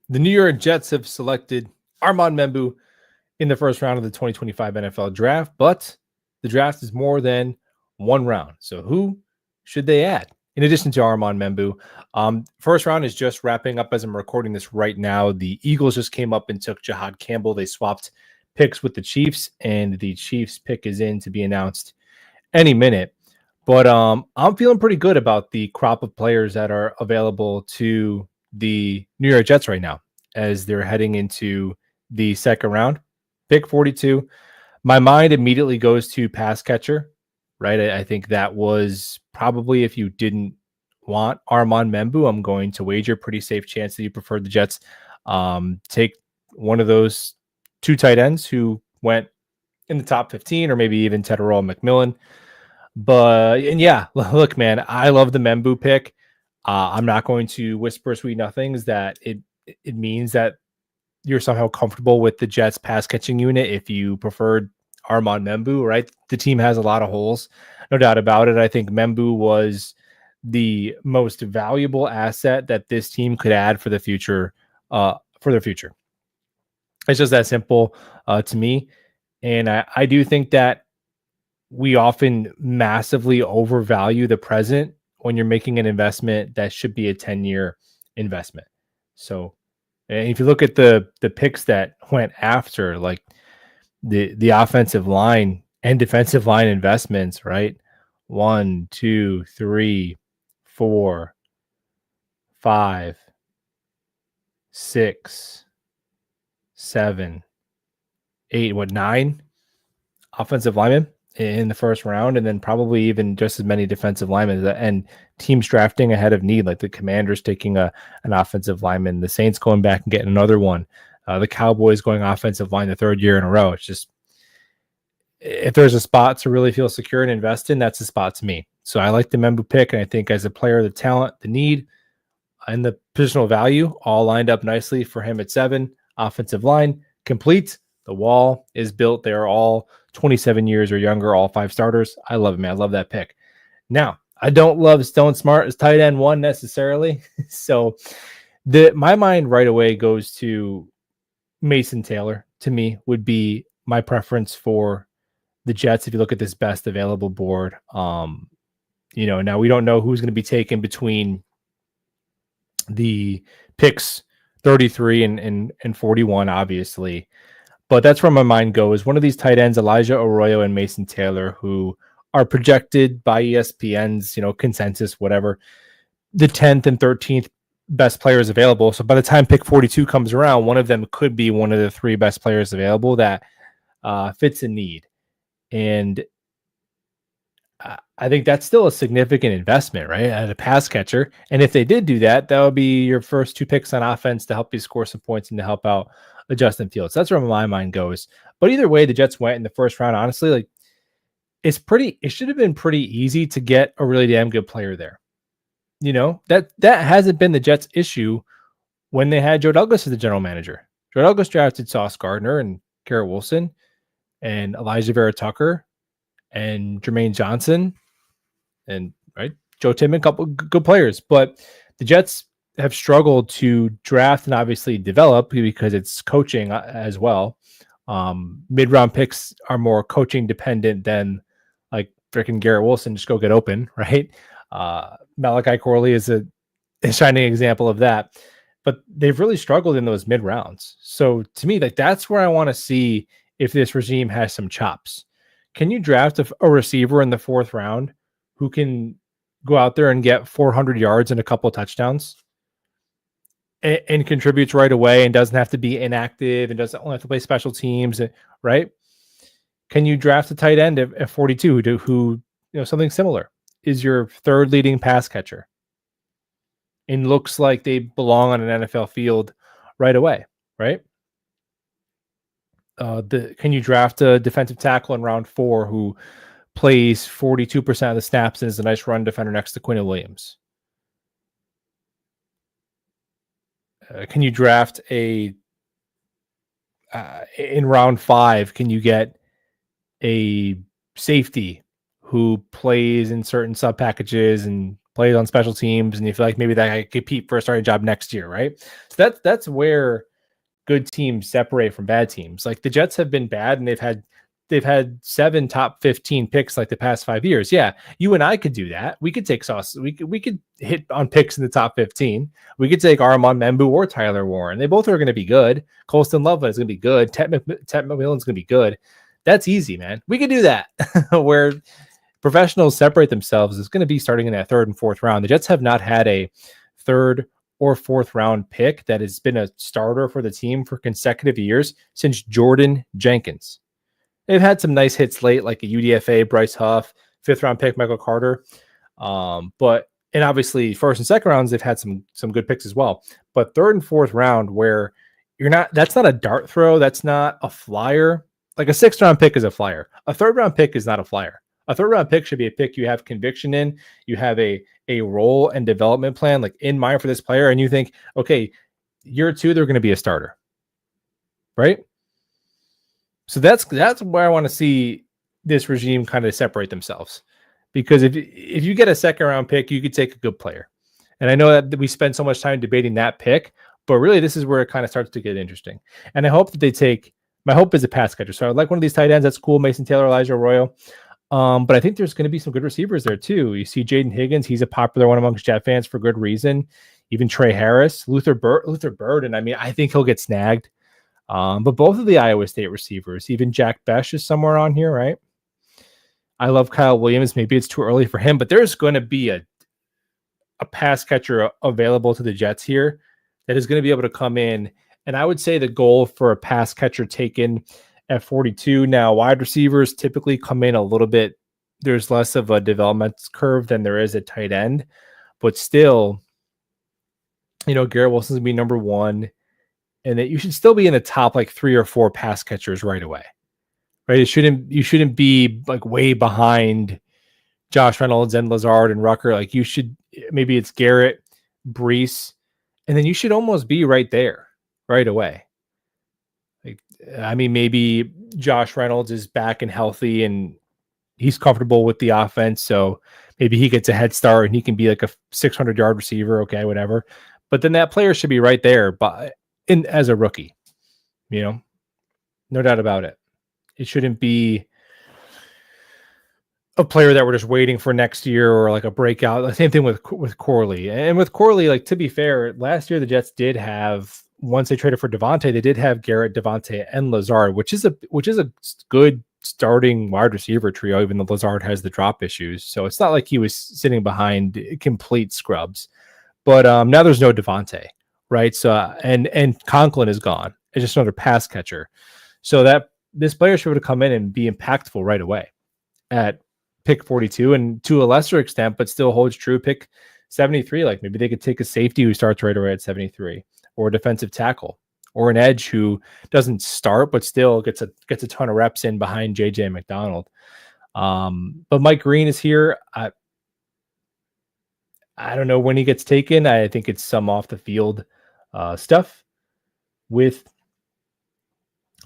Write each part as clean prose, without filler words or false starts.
The New York Jets have selected Armand Membu in the first round of the 2025 NFL draft, but the draft is more than one round. So who should they add? In addition to Armand Membu, first round is just wrapping up as I'm recording this right now. The Eagles just came up and took Jahad Campbell. They swapped picks with the Chiefs, and the Chiefs pick is in to be announced any minute. But I'm feeling pretty good about the crop of players that are available to the New York Jets right now as they're heading into the second round. Pick 42. My mind immediately goes to pass catcher, right? I think that was probably, if you didn't want Armand Membu, I'm going to wager pretty safe chance that you preferred the Jets. Take one of those two tight ends who went in the top 15, or maybe even Tedderall McMillan. But, and yeah, look, man, I love the Membu pick. I'm not going to whisper sweet nothings that it means that you're somehow comfortable with the Jets pass catching unit if you preferred Armand Membu, right? The team has a lot of holes, no doubt about it. I think Membu was the most valuable asset that this team could add for the future, for their future. It's just that simple to me. And I do think that we often massively overvalue the present when you're making an investment that should be a 10-year investment. So, and if you look at the picks that went after, like the offensive line and defensive line investments, right? 1, 2, 3, 4, 5, 6, 7, 8, 9 offensive linemen in the first round, and then probably even just as many defensive linemen, and teams drafting ahead of need, like the Commanders taking an offensive lineman, the Saints going back and getting another one, the Cowboys going offensive line the third year in a row. It's just, if there's a spot to really feel secure and invest in, that's the spot to me. So I like the Membu pick, and I think as a player, the talent, the need, and the positional value all lined up nicely for him at 7. Offensive line complete. The wall is built. They're all 27 years or younger, all 5 starters. I love it, man. I love that pick. Now, I don't love Stone Smart as tight end 1 necessarily. So my mind right away goes to Mason Taylor. To me, would be my preference for the Jets if you look at this best available board. Now we don't know who's going to be taken between the picks 33 and 41, obviously. But that's where my mind goes. One of these tight ends, Elijah Arroyo and Mason Taylor, who are projected by ESPN's, consensus, whatever, the 10th and 13th best players available. So by the time pick 42 comes around, one of them could be one of the 3 best players available that fits a need. And I think that's still a significant investment, right? At a pass catcher. And if they did do that, that would be your first 2 picks on offense to help you score some points and to help out Justin Fields. That's where my mind goes. But either way, the Jets went in the first round. Honestly, like it should have been pretty easy to get a really damn good player there. That hasn't been the Jets' issue when they had Joe Douglas as the general manager. Joe Douglas drafted Sauce Gardner and Garrett Wilson and Elijah Vera Tucker and Jermaine Johnson and Joe Timmon, a couple good players. But the Jets have struggled to draft and obviously develop because it's coaching as well. Mid-round picks are more coaching dependent than like freaking Garrett Wilson, just go get open, right? Malachi Corley is a shining example of that. But they've really struggled in those mid-rounds. So to me, that's where I want to see if this regime has some chops. Can you draft a receiver in the 4th round who can go out there and get 400 yards and a couple of touchdowns and contributes right away and doesn't have to be inactive and doesn't only have to play special teams, right? Can you draft a tight end at 42 who something similar is your 3rd leading pass catcher and looks like they belong on an NFL field right away, right? Can you draft a defensive tackle in round 4 who plays 42% of the snaps and is a nice run defender next to Quinn Williams? Can you draft in round 5? Can you get a safety who plays in certain sub packages and plays on special teams, and you feel like maybe that guy could compete for a starting job next year, right? So that's where good teams separate from bad teams. Like the Jets have been bad, and they've had 7 top 15 picks like the past 5 years. Yeah, you and I could do that. We could take sauce. We could hit on picks in the top 15. We could take Armand Membu or Tyler Warren. They both are going to be good. Colston Loveland is going to be good. Ted McMillan's going to be good. That's easy, man. We could do that. Where professionals separate themselves is going to be starting in that 3rd and 4th round. The Jets have not had a 3rd or 4th round pick that has been a starter for the team for consecutive years since Jordan Jenkins. They've had some nice hits late, like a UDFA, Bryce Huff, 5th round pick, Michael Carter. And obviously 1st and 2nd rounds, they've had some good picks as well. But 3rd and 4th round, where that's not a dart throw. That's not a flyer. Like a 6th round pick is a flyer. A 3rd round pick is not a flyer. A 3rd round pick should be a pick you have conviction in. You have a role and development plan like in mind for this player. And you think, okay, year 2, they're going to be a starter. Right? So that's where I want to see this regime kind of separate themselves. Because if you get a 2nd round pick, you could take a good player. And I know that we spend so much time debating that pick, but really this is where it kind of starts to get interesting. And I hope that they take, my hope is a pass catcher. So I would like one of these tight ends. That's cool. Mason Taylor, Elijah Arroyo. But I think there's going to be some good receivers there too. You see Jaden Higgins. He's a popular one amongst Jet fans for good reason. Even Trey Harris, Luther Burden. I mean, I think he'll get snagged. But both of the Iowa State receivers, even Jack Besh is somewhere on here, right? I love Kyle Williams. Maybe it's too early for him, but there's going to be a pass catcher available to the Jets here that is going to be able to come in. And I would say the goal for a pass catcher taken at 42. Now, wide receivers typically come in a little bit. There's less of a development curve than there is at tight end, but still, Garrett Wilson's going to be number 1. And that you should still be in the top like 3 or 4 pass catchers right away, right? You shouldn't be like way behind Josh Reynolds and Lazard and Rucker. Like maybe it's Garrett, Brees, and then you should almost be right there right away. Like, I mean, maybe Josh Reynolds is back and healthy and he's comfortable with the offense. So maybe he gets a head start and he can be like a 600-yard receiver. Okay, whatever. But then that player should be right there, as a rookie, no doubt about it. It shouldn't be a player that we're just waiting for next year or like a breakout. The same thing with Corley. And with Corley, like, to be fair, last year the Jets did have, once they traded for Devontae, they did have Garrett, Devontae, and Lazard, which is a good starting wide receiver trio, even though Lazard has the drop issues. So it's not like he was sitting behind complete scrubs. But now there's no Devontae. Right. So, and Conklin is gone. It's just another pass catcher. So that this player should have come in and be impactful right away at pick 42, and to a lesser extent, but still holds true, pick 73. Like maybe they could take a safety who starts right away at 73, or a defensive tackle, or an edge who doesn't start, but still gets a ton of reps in behind JJ McDonald. But Mike Green is here. I don't know when he gets taken. I think it's some off the field stuff with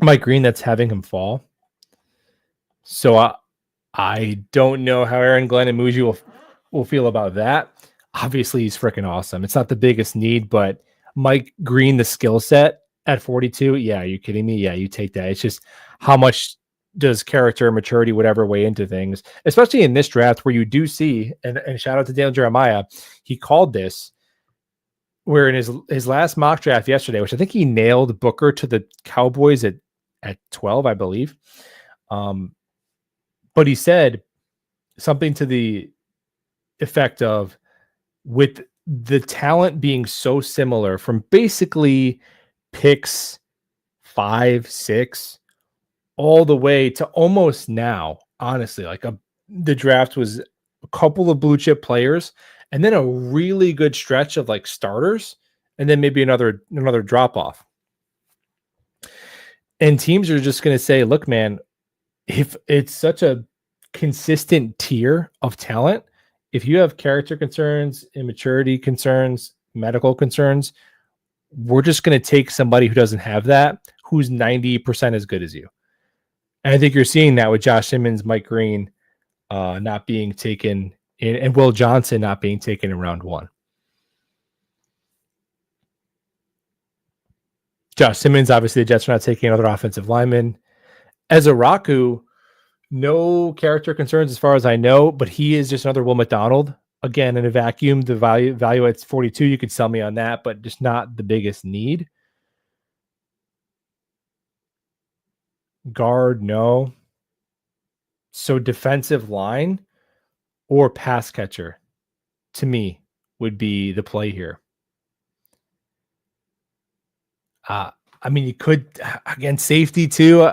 Mike Green that's having him fall. So I don't know how Aaron Glenn and Muji will feel about that. Obviously, he's freaking awesome. It's not the biggest need, but Mike Green, the skill set at 42, yeah, are you kidding me? Yeah, you take that. It's just how much does character, maturity, whatever, weigh into things, especially in this draft where you do see, and shout out to Daniel Jeremiah, he called this, where in his last mock draft yesterday, which I think he nailed Booker to the Cowboys at 12, I believe. But he said something to the effect of, with the talent being so similar from basically picks 5, 6, all the way to almost now, honestly, like the draft was a couple of blue chip players and then a really good stretch of like starters, and then maybe another drop off. And teams are just going to say, look, man, if it's such a consistent tier of talent, if you have character concerns, immaturity concerns, medical concerns, we're just going to take somebody who doesn't have that, who's 90% as good as you. And I think you're seeing that with Josh Simmons, Mike Green not being taken and Will Johnson not being taken in round 1. Josh Simmons, obviously the Jets are not taking another offensive lineman. Ezra Raku, no character concerns as far as I know, but he is just another Will McDonald. Again, in a vacuum, the value at 42, you could sell me on that, but just not the biggest need. Guard, no. So defensive line or pass catcher, to me, would be the play here. I mean, you could, again, safety too,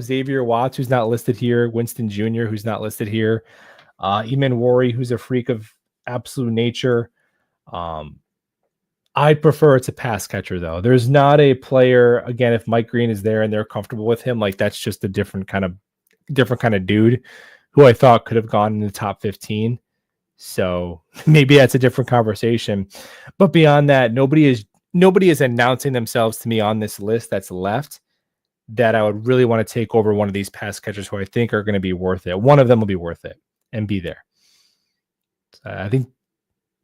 Xavier Watts, who's not listed here, Winston Jr., who's not listed here, Eamon Worry, who's a freak of absolute nature. I'd prefer it's a pass catcher, though. There's not a player, again, if Mike Green is there and they're comfortable with him, like that's just a different kind of dude who I thought could have gone in the top 15. So maybe that's a different conversation. But beyond that, nobody is announcing themselves to me on this list that's left that I would really want to take over one of these pass catchers who I think are going to be worth it. One of them will be worth it and be there. So I think,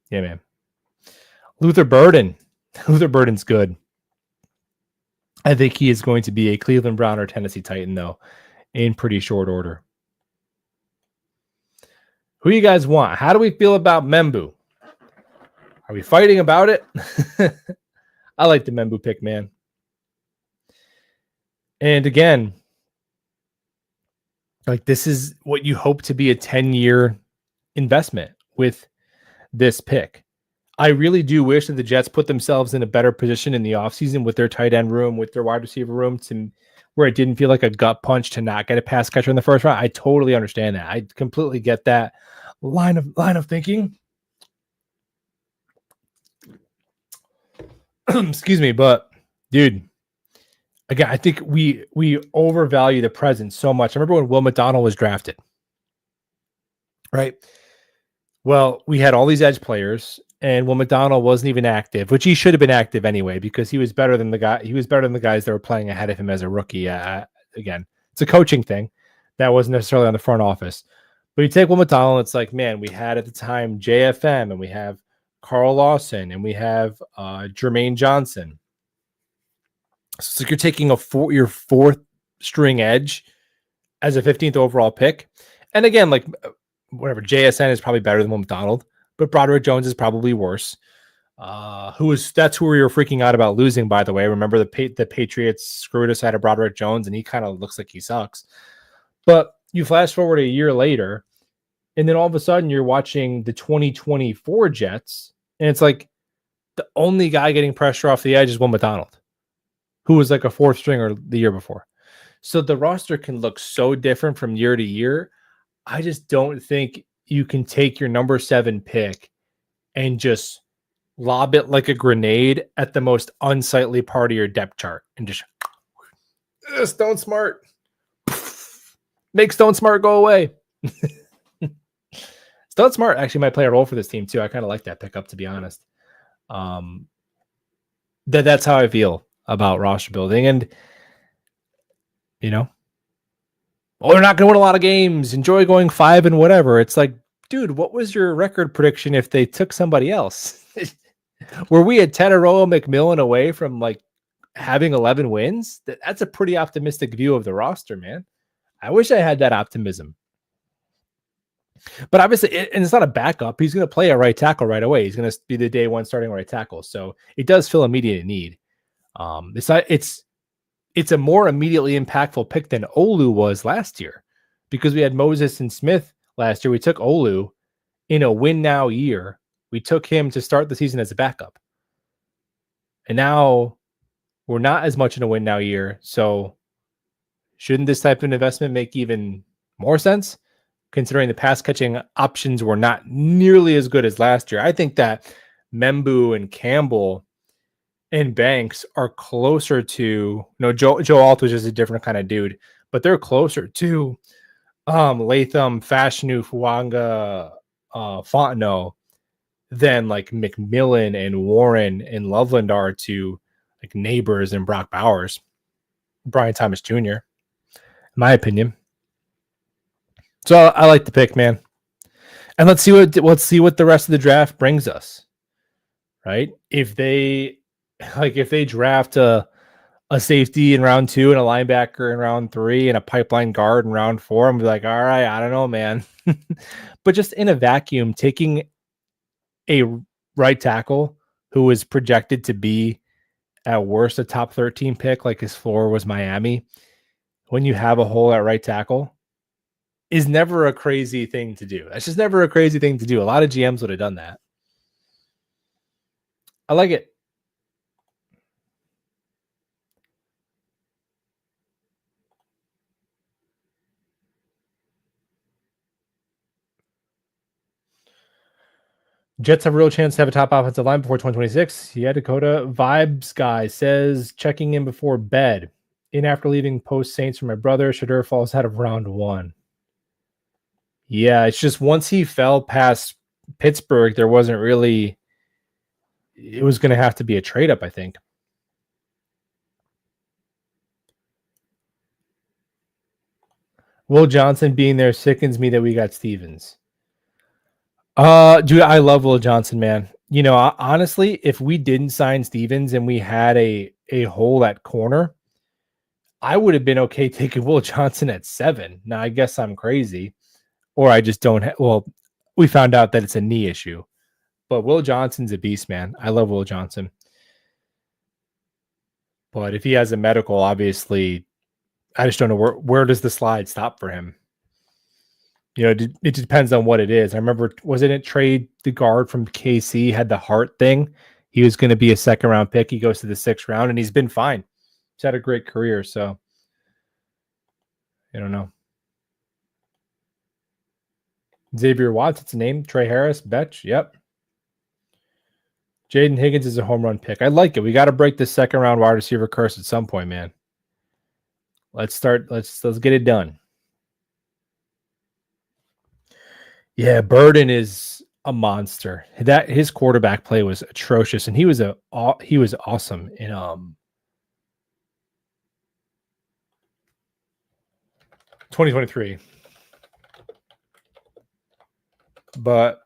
yeah, man. Luther Burden. Luther Burden's good. I think he is going to be a Cleveland Brown or Tennessee Titan, though, in pretty short order. Who you guys want? How do we feel about Membu? Are we fighting about it? I like the Membu pick, man. And again, like this is what you hope to be a 10-year investment with this pick. I really do wish that the Jets put themselves in a better position in the offseason with their tight end room, with their wide receiver room, to where it didn't feel like a gut punch to not get a pass catcher in the first round. I totally understand that. I completely get that line of thinking. Excuse me, but dude, again, I think we overvalue the present so much. I remember when Will McDonald was drafted, right? Well, we had all these edge players, and Will McDonald wasn't even active, which he should have been active anyway because he was better than the guy. He was better than the guys that were playing ahead of him as a rookie. Again, it's a coaching thing that wasn't necessarily on the front office. But you take Will McDonald, it's like, man, we had at the time JFM, and we have Carl Lawson, and we have Jermaine Johnson. So it's like you're taking your fourth string edge as a 15th overall pick. And again, like whatever, JSN is probably better than Will McDonald, but Broderick Jones is probably worse. That's who we were freaking out about losing, by the way. Remember the Patriots screwed us out of Broderick Jones, and he kind of looks like he sucks. But you flash forward a year later, and then all of a sudden you're watching the 2024 Jets, and it's like the only guy getting pressure off the edge is Will McDonald, who was like a fourth stringer the year before. So the roster can look so different from year to year. I just don't think you can take your number 7 pick and just lob it like a grenade at the most unsightly part of your depth chart and just Stone Smart. Make Stone Smart go away. Stone Smart actually might play a role for this team too. I kind of like that pickup, to be honest. That's how I feel about roster building. And, they're not going to win a lot of games. Enjoy going 5 and whatever. It's like, dude, what was your record prediction if they took somebody else? Were we at Teteroa McMillan away from like having 11 wins? That's a pretty optimistic view of the roster, man. I wish I had that optimism. But obviously, and it's not a backup. He's going to play a right tackle right away. He's going to be the day one starting right tackle. So it does fill immediate need. It's a more immediately impactful pick than Olu was last year because we had Moses and Smith last year. We took Olu in a win now year. We took him to start the season as a backup. And now we're not as much in a win now year. So shouldn't this type of investment make even more sense considering the pass catching options were not nearly as good as last year? I think that Membu and Campbell and Banks are closer to, Joe Altridge is a different kind of dude, but they're closer to Latham, Fashanu, Fuanga, Fontenot than like McMillan and Warren and Loveland are to like Neighbors and Brock Bowers, Brian Thomas Jr., in my opinion. So I like the pick, man. And let's see what the rest of the draft brings us. Right? If they draft a safety in round 2 and a linebacker in round 3 and a pipeline guard in round 4, I'm like, all right, I don't know, man. But just in a vacuum, taking a right tackle who was projected to be at worst a top 13 pick, like his floor was Miami, when you have a hole at right tackle, is never a crazy thing to do. That's just never a crazy thing to do. A lot of GMs would have done that. I like it. Jets have a real chance to have a top offensive line before 2026. Yeah, Dakota Vibes guy says, checking in before bed. In after leaving post Saints for my brother. Shedeur falls out of round 1. Yeah, it's just once he fell past Pittsburgh, there wasn't really. It was going to have to be a trade up, I think. Will Johnson being there sickens me that we got Stevens. Dude, I love Will Johnson, man. You know, honestly, if we didn't sign Stevens and we had a hole at corner, I would have been okay taking Will Johnson at 7. Now, I guess I'm crazy, or I just don't. Well, we found out that it's a knee issue, but Will Johnson's a beast, man. I love Will Johnson. But if he has a medical, obviously, I just don't know where does the slide stop for him. You know, it depends on what it is. I remember, wasn't it trade the guard from KC had the heart thing? He was going to be a second round pick. He goes to the 6th round, and he's been fine. He's had a great career, so I don't know. Xavier Watts, it's a name. Trey Harris, Betch, yep. Jaden Higgins is a home run pick. I like it. We got to break the second round wide receiver curse at some point, man. Let's start. Let's get it done. Yeah, Burden is a monster. That his quarterback play was atrocious, and he was awesome in 2023. But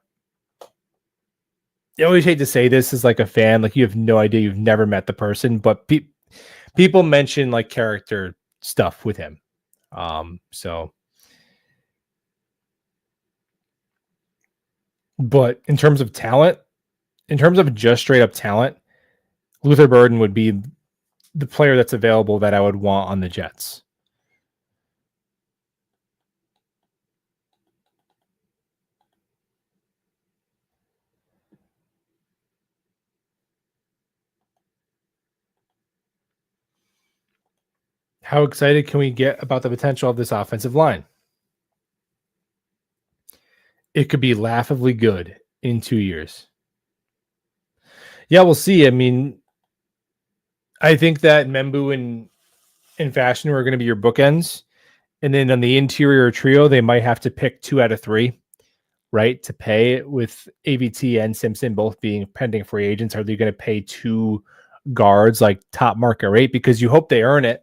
I always hate to say this as like a fan, like you have no idea, you've never met the person, but people mention like character stuff with him. So, but in terms of talent, in terms of just straight up talent, Luther Burden would be the player that's available that I would want on the Jets. How excited can we get about the potential of this offensive line? It could be laughably good in 2 years. Yeah, we'll see. I mean, I think that Membu and Fashion are going to be your bookends. And then on the interior trio, they might have to pick 2 out of 3, right, to pay, with AVT and Simpson both being pending free agents. Are they going to pay 2 guards like top market rate? Because you hope they earn it,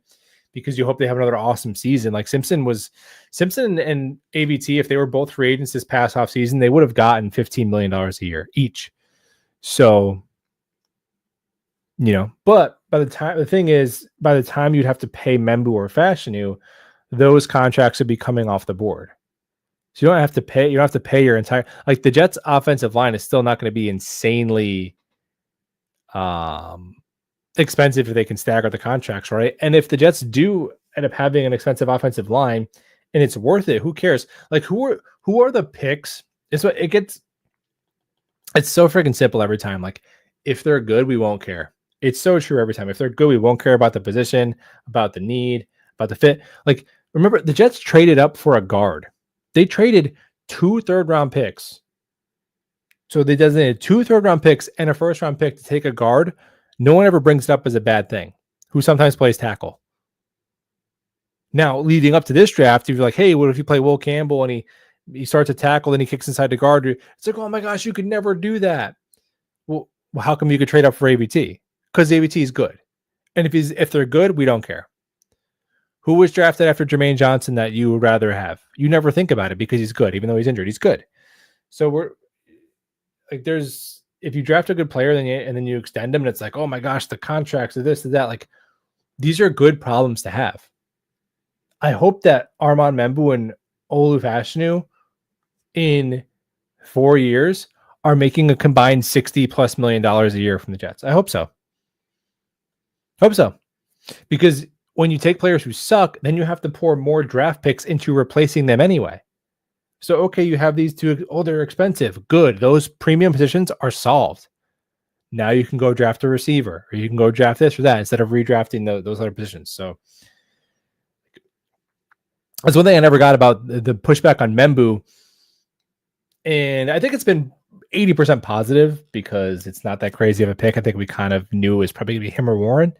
because you hope they have another awesome season. Like Simpson and AVT, if they were both free agents this past off season, they would have gotten $15 million a year each. So, you know, but the thing is, by the time you'd have to pay Membu or Fashanu, those contracts would be coming off the board. So you don't have to pay your entire, like the Jets offensive line is still not going to be insanely expensive if they can stagger the contracts, right? And if the Jets do end up having an expensive offensive line and it's worth it, who cares? Like who are the picks? It's what it gets. It's so freaking simple every time. Like if they're good, we won't care. It's so true every time. If they're good, we won't care about the position, about the need, about the fit. Like remember, the Jets traded up for a guard. They traded 2 third-round picks. So they designated 2 third-round picks and a first-round pick to take a guard. No one ever brings it up as a bad thing, who sometimes plays tackle. Now, leading up to this draft, if you're like, hey, what if you play Will Campbell and he starts to tackle and he kicks inside the guard? It's like, oh my gosh, you could never do that. Well, how come you could trade up for AVT? Because AVT is good. And if they're good, we don't care. Who was drafted after Jermaine Johnson that you would rather have? You never think about it because he's good, even though he's injured. He's good. So we're like, there's if you draft a good player, then you extend them, and it's like, oh my gosh, the contracts of this and that. Like, these are good problems to have. I hope that Armand Membu and Olu Fashanu in 4 years are making a combined $60+ million a year from the Jets. I hope so. Because when you take players who suck, then you have to pour more draft picks into replacing them anyway. So, okay, you have these two. Oh, they're expensive. Good. Those premium positions are solved. Now you can go draft a receiver, or you can go draft this or that instead of redrafting those other positions. So that's one thing I never got about the pushback on Membu. And I think it's been 80% positive because it's not that crazy of a pick. I think we kind of knew it was probably going to be him or Warren.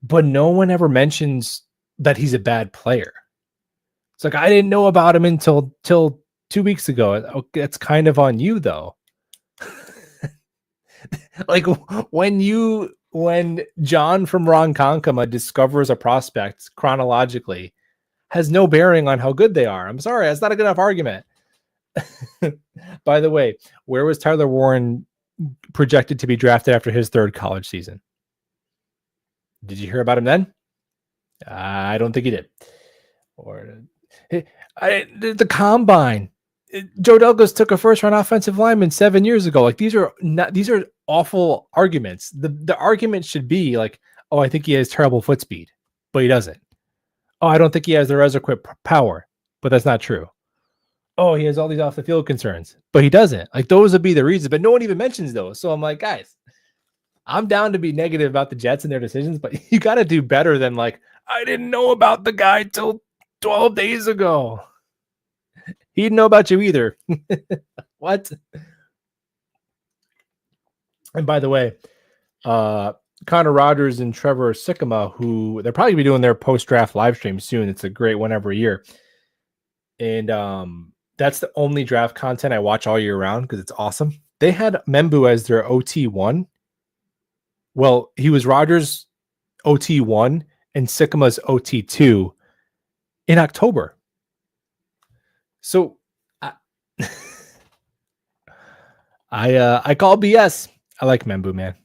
But no one ever mentions that he's a bad player. It's like, I didn't know about him until 2 weeks ago. That's kind of on you, though. Like when John from Ronkonkoma discovers a prospect chronologically has no bearing on how good they are. I'm sorry, that's not a good enough argument. By the way, where was Tyler Warren projected to be drafted after his third college season? Did you hear about him then? I don't think he did. Or the combine. Joe Douglas took a first-round offensive lineman 7 years ago. Like, these are awful arguments. The argument should be like, oh, I think he has terrible foot speed, but he doesn't. Oh, I don't think he has the reservoir power, but that's not true. Oh, he has all these off the field concerns, but he doesn't. Like, those would be the reasons, but no one even mentions those. So I'm like, guys, I'm down to be negative about the Jets and their decisions, but you got to do better than like, I didn't know about the guy till 12 days ago. He didn't know about you either. What? And by the way, Connor Rogers and Trevor Sikkema, who they're probably be doing their post-draft live stream soon. It's a great one every year. And that's the only draft content I watch all year round because it's awesome. They had Membu as their OT1. Well, he was Rogers' OT1 and Sikkema's OT2 in October. So I call BS. I like Membu, man.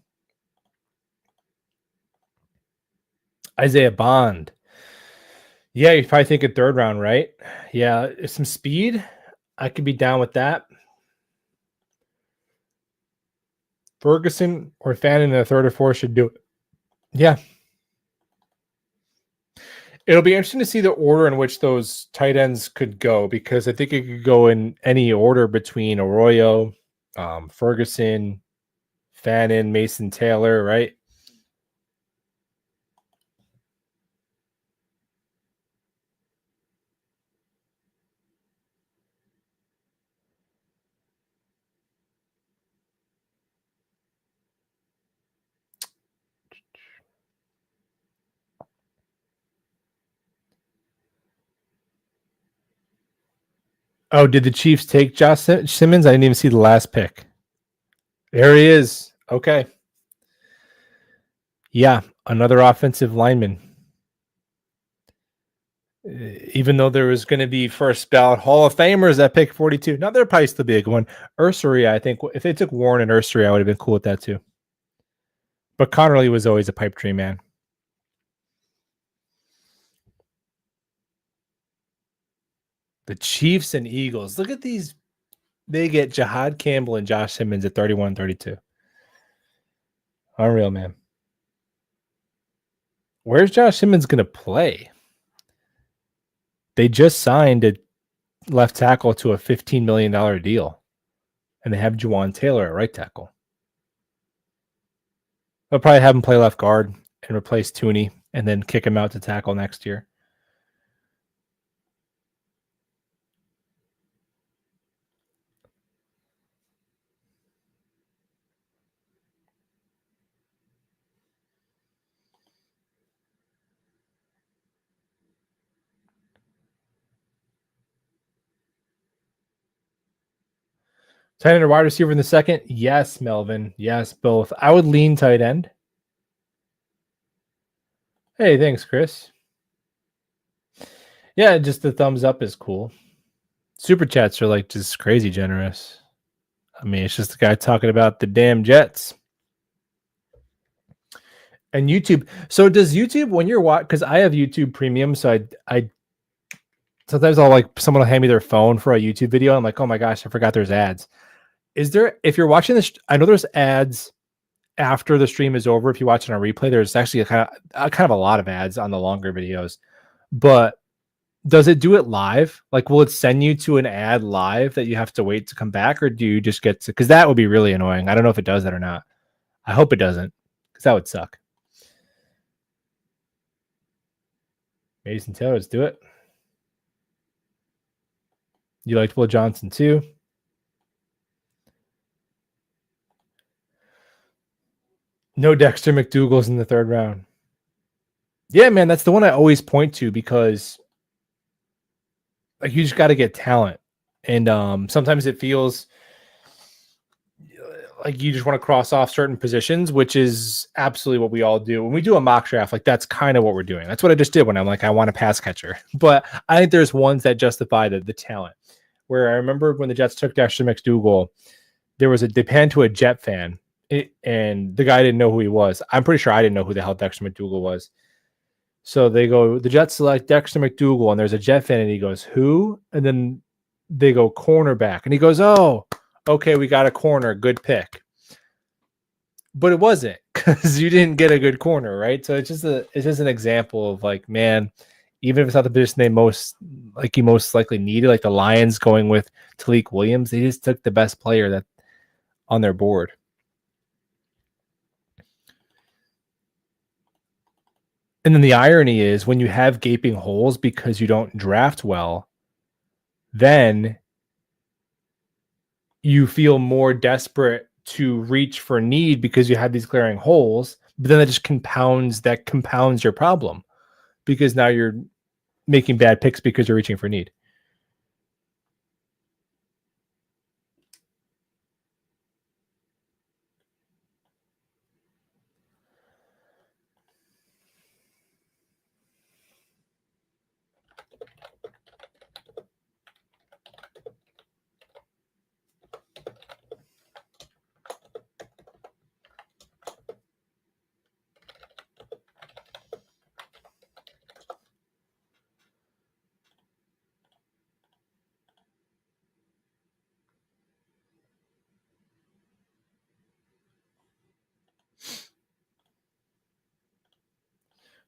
Isaiah Bond. Yeah, you're probably thinking third round, right? Yeah, some speed. I could be down with that. Ferguson or Fannin in the third or fourth should do it. Yeah. It'll be interesting to see the order in which those tight ends could go because I think it could go in any order between Arroyo, Ferguson, Fannin, Mason Taylor, right? Oh, did the Chiefs take Josh Simmons? I didn't even see the last pick. There he is. Okay. Yeah, another offensive lineman. Even though there was going to be first ballot Hall of Famers at pick 42. Now, there'd probably still be a good one. Ursery, I think, if they took Warren and Ursery, I would have been cool with that too. But Connerly was always a pipe dream, man. The Chiefs and Eagles. Look at these. They get Jahad Campbell and Josh Simmons at 31, 32. Unreal, man. Where's Josh Simmons going to play? They just signed a left tackle to a $15 million deal, and they have Juwan Taylor at right tackle. They'll probably have him play left guard and replace Tooney and then kick him out to tackle next year. Tight end or wide receiver in the second? Yes, Melvin. Yes, both. I would lean tight end. Hey, thanks, Chris. Yeah, just the thumbs up is cool. Super chats are like just crazy generous. I mean, it's just the guy talking about the damn Jets. And YouTube. So does YouTube when you're watching? Because I have YouTube Premium, so I sometimes I'll like someone will hand me their phone for a YouTube video. I'm like, oh my gosh, I forgot there's ads. Is there if you're watching this? I know there's ads after the stream is over. If you watch it on replay, there's actually kind of a lot of ads on the longer videos. But does it do it live? Like, will it send you to an ad live that you have to wait to come back, or do you just get to? Because that would be really annoying. I don't know if it does that or not. I hope it doesn't, because that would suck. Mason Taylor, let's do it. You liked Will Johnson too. No Dexter McDougal's in the third round. Yeah, man, that's the one I always point to because like you just got to get talent, and sometimes it feels like you just want to cross off certain positions, which is absolutely what we all do when we do a mock draft. Like that's kind of what we're doing. That's what I just did when I'm like, I want a pass catcher. But I think there's ones that justify the talent. Where I remember when the Jets took Dexter McDougal, there was they panned to a Jet fan, and the guy didn't know who he was. I'm pretty sure I didn't know who the hell Dexter McDougal was. So they go, the Jets select Dexter McDougal, and there's a Jet fan, and he goes, who? And then they go cornerback, and he goes, oh, okay, we got a corner, good pick. But it wasn't because you didn't get a good corner, right? So it's just an example of like, man, even if it's not the position they most likely needed, like the Lions going with Talik Williams, they just took the best player that on their board. And then the irony is when you have gaping holes because you don't draft well, then you feel more desperate to reach for need because you have these glaring holes, but then that just compounds your problem because now you're making bad picks because you're reaching for need.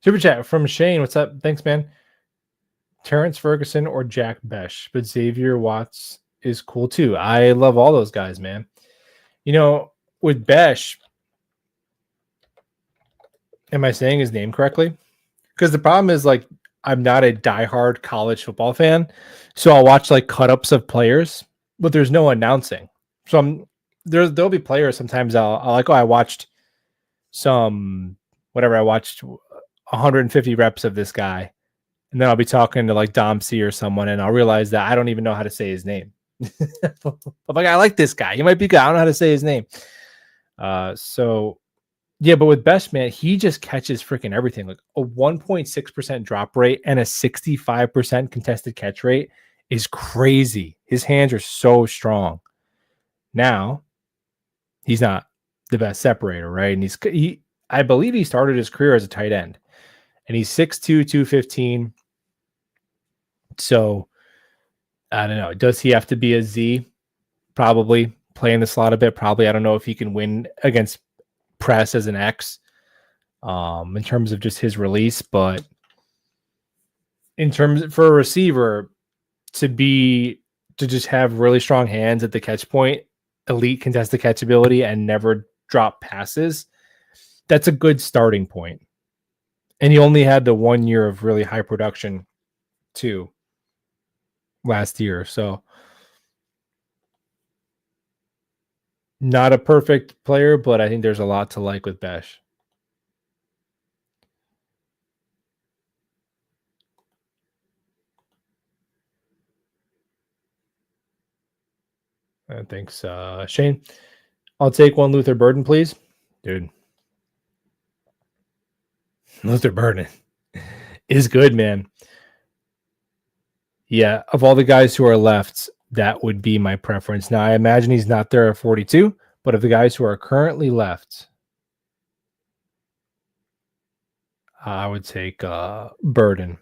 Super chat from Shane. What's up? Thanks, man. Terrence Ferguson or Jack Besh, but Xavier Watts is cool too. I love all those guys, man. You know, with Besh, am I saying his name correctly? Because the problem is like I'm not a diehard college football fan, so I'll watch like cut-ups of players, but there's no announcing. So there'll be players sometimes I'll like, oh, I watched some whatever, I watched 150 reps of this guy, and then I'll be talking to like Dom C or someone, and I'll realize that I don't even know how to say his name. I'm like, I like this guy. He might be good. I don't know how to say his name. So yeah, but with Besh, man, he just catches freaking everything. Like a 1.6% drop rate and a 65% contested catch rate is crazy. His hands are so strong. Now, he's not the best separator, right? And I believe he started his career as a tight end. And he's 6'2", 215. So, I don't know. Does he have to be a Z? Probably. Playing the slot a bit, probably. I don't know if he can win against press as an X in terms of just his release, but in terms for a receiver to just have really strong hands at the catch point, elite contested catchability, and never drop passes, that's a good starting point. And he only had the 1 year of really high production too last year. So not a perfect player, but I think there's a lot to like with Besh. Thanks, Shane. I'll take one Luther Burden, please. Dude. Luther Burden is good, man. Yeah, of all the guys who are left, that would be my preference. Now, I imagine he's not there at 42, but of the guys who are currently left, I would take Burden.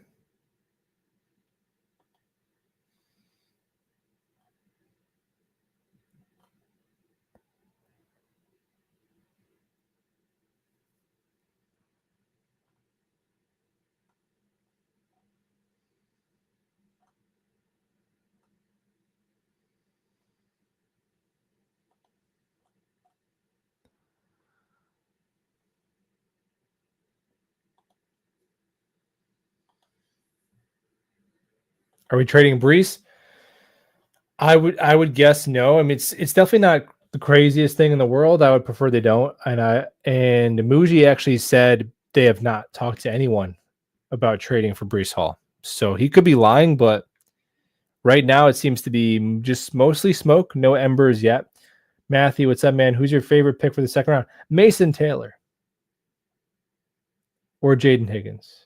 Are we trading Brees? I would guess no. I mean, it's definitely not the craziest thing in the world. I would prefer they don't. And Muji actually said they have not talked to anyone about trading for Brees Hall. So he could be lying, but right now it seems to be just mostly smoke, no embers yet. Matthew, what's up, man? Who's your favorite pick for the second round? Mason Taylor or Jaden Higgins?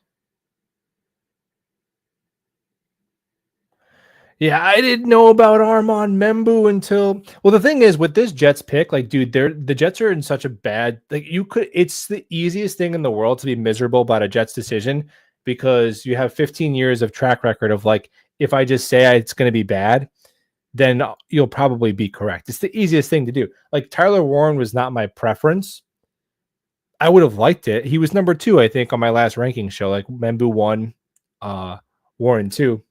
Yeah, I didn't know about Armand Membu until the thing is with this Jets pick, like, dude, the Jets are in such a bad it's the easiest thing in the world to be miserable about a Jets decision because you have 15 years of track record of like, if I just say it's gonna be bad, then you'll probably be correct. It's the easiest thing to do. Like Tyler Warren was not my preference. I would have liked it. He was number 2, I think, on my last ranking show. Like Membu 1, Warren 2.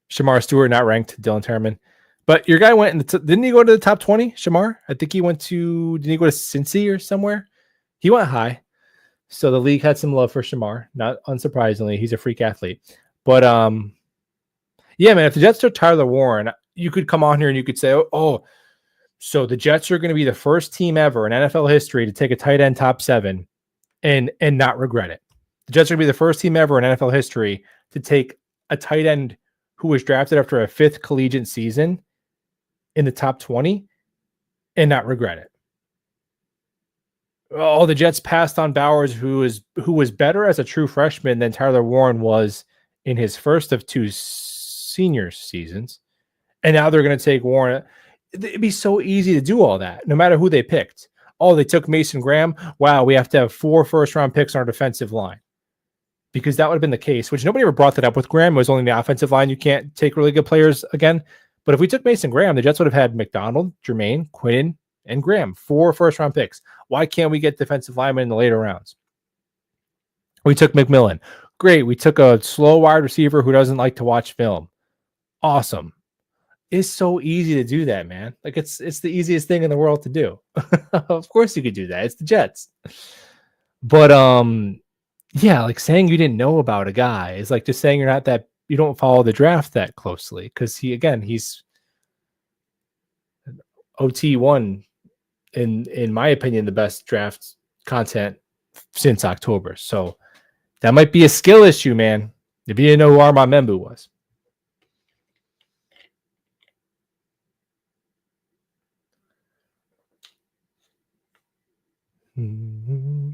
Shamar Stewart not ranked, Dylan Terman. But your guy went in didn't he go to the top 20, Shamar? I think he went to, didn't he go to Cincy or somewhere? He went high. So the league had some love for Shamar, not unsurprisingly. He's a freak athlete. But yeah, man, if the Jets took Tyler Warren, you could come on here and you could say, oh, so the Jets are going to be the first team ever in NFL history to take a tight end top 7 and not regret it. The Jets are going to be the first team ever in NFL history to take a tight end who was drafted after a 5th collegiate season in the top 20 and not regret it. Oh, the Jets passed on Bowers, who was better as a true freshman than Tyler Warren was in his first of 2 senior seasons. And now they're going to take Warren. It'd be so easy to do all that, no matter who they picked. Oh, they took Mason Graham. Wow, we have to have 4 first-round picks on our defensive line. Because that would have been the case, which nobody ever brought that up with Graham. It was only the offensive line. You can't take really good players again. But if we took Mason Graham, the Jets would have had McDonald, Jermaine, Quinn, and Graham, 4 first-round picks. Why can't we get defensive linemen in the later rounds? We took McMillan. Great. We took a slow wide receiver who doesn't like to watch film. Awesome. It's so easy to do that, man. Like it's the easiest thing in the world to do. Of course you could do that. It's the Jets. But yeah, like saying you didn't know about a guy is like just saying you don't follow the draft that closely because he's OT1 in my opinion the best draft content since October. So that might be a skill issue, man. If you didn't know who Armand Membu was. Mm-hmm.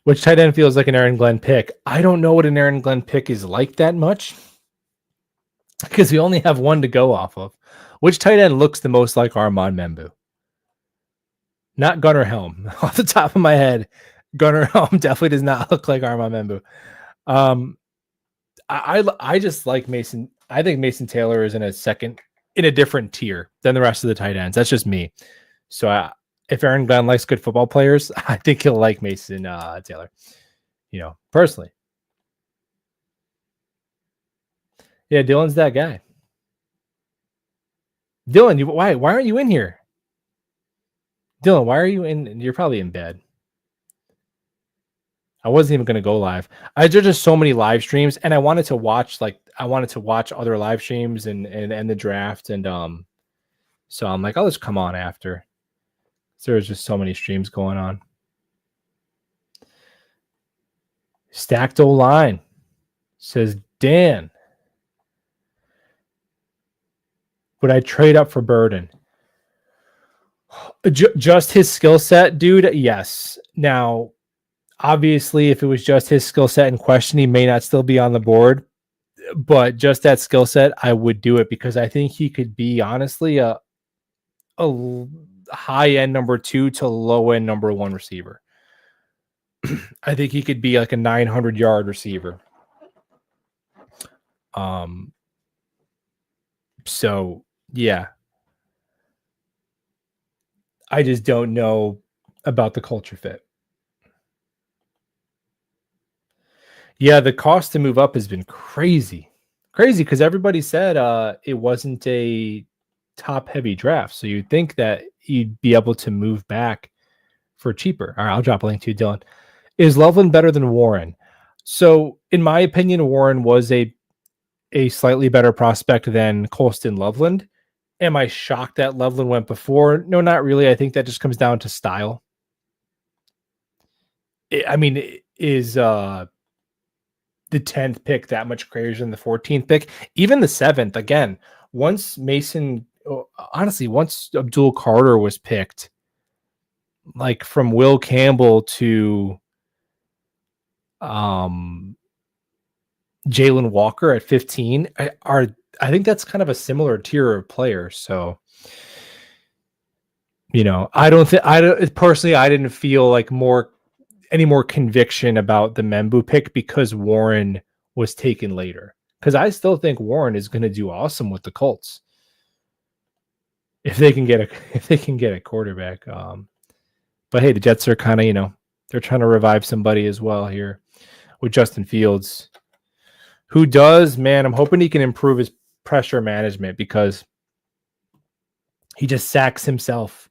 Which tight end feels like an Aaron Glenn pick? I don't know what an Aaron Glenn pick is like that much because we only have one to go off of. Which tight end looks the most like Armand Membu? Not Gunnar Helm. Off the top of my head, Gunnar Helm definitely does not look like Armand Membu. I just like Mason. I think Mason Taylor is in a different tier than the rest of the tight ends. That's just me. So if Aaron Glenn likes good football players, I think he'll like Mason Taylor. Personally. Yeah, Dylan's that guy. Dylan, why aren't you in here? Dylan, why are you in? You're probably in bed. I wasn't even going to go live. There's just so many live streams, and I wanted to watch other live streams and the draft, and so I'm like, I'll just come on after. So there's just so many streams going on. Stacked O-line, says Dan. Would I trade up for Burden? Just his skill set, dude? Yes. Now, Obviously, if it was just his skill set in question, he may not still be on the board. But just that skill set, I would do it because I think he could be honestly a high end number 2 to low end number 1 receiver. I think he could be like a 900-yard receiver. So yeah, I just don't know about the culture fit. Yeah, the cost to move up has been crazy because everybody said it wasn't a top heavy draft, so you'd think that you'd be able to move back for cheaper. All right, I'll drop a link to you, Dylan. Is Loveland better than Warren? So, in my opinion, Warren was a slightly better prospect than Colston Loveland. Am I shocked that Loveland went before? No, not really. I think that just comes down to style. I mean, is the 10th pick that much crazier than the 14th pick? Even the 7th, again, once honestly, once Abdul Carter was picked, like from Will Campbell to Jalen Walker at 15 I think that's kind of a similar tier of players. So, I don't personally, I didn't feel like any more conviction about the Membu pick because Warren was taken later. Because I still think Warren is going to do awesome with the Colts if they can get a quarterback. But hey, the Jets are kind of they're trying to revive somebody as well here with Justin Fields, who does, man. I'm hoping he can improve his pressure management because he just sacks himself.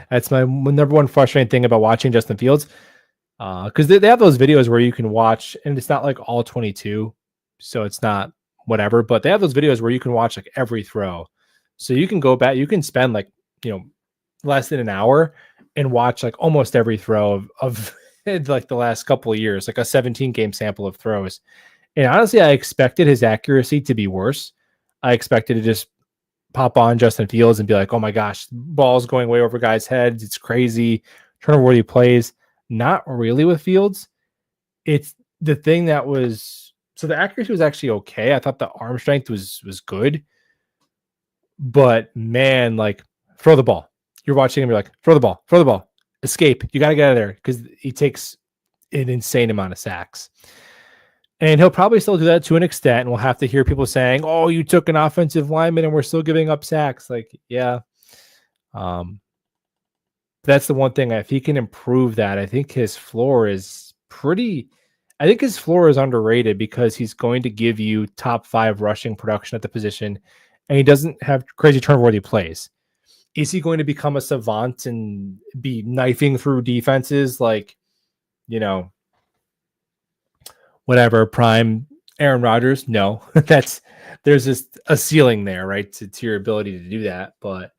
That's my number one frustrating thing about watching Justin Fields. Because they have those videos where you can watch, and it's not like all 22, so it's not whatever, but they have those videos where you can watch like every throw. So you can go back, you can spend like, less than an hour and watch like almost every throw of like the last couple of years, like a 17-game sample of throws. And honestly, I expected his accuracy to be worse. I expected to just pop on Justin Fields and be like, oh my gosh, ball's going way over guys' heads. It's crazy. Turnover worthy plays. Not really with Fields. It's the thing that was, so the accuracy was actually okay. I thought the arm strength was good. But man, like, throw the ball. You're watching him, you're like, throw the ball, escape. You got to get out of there because he takes an insane amount of sacks. And he'll probably still do that to an extent. And we'll have to hear people saying, oh, you took an offensive lineman and we're still giving up sacks. Like, yeah. That's the one thing. If he can improve that, I think his floor is underrated because he's going to give you top 5 rushing production at the position and he doesn't have crazy turnover-worthy plays. Is he going to become a savant and be knifing through defenses like, whatever, prime Aaron Rodgers? No, there's just a ceiling there, right? To your ability to do that. But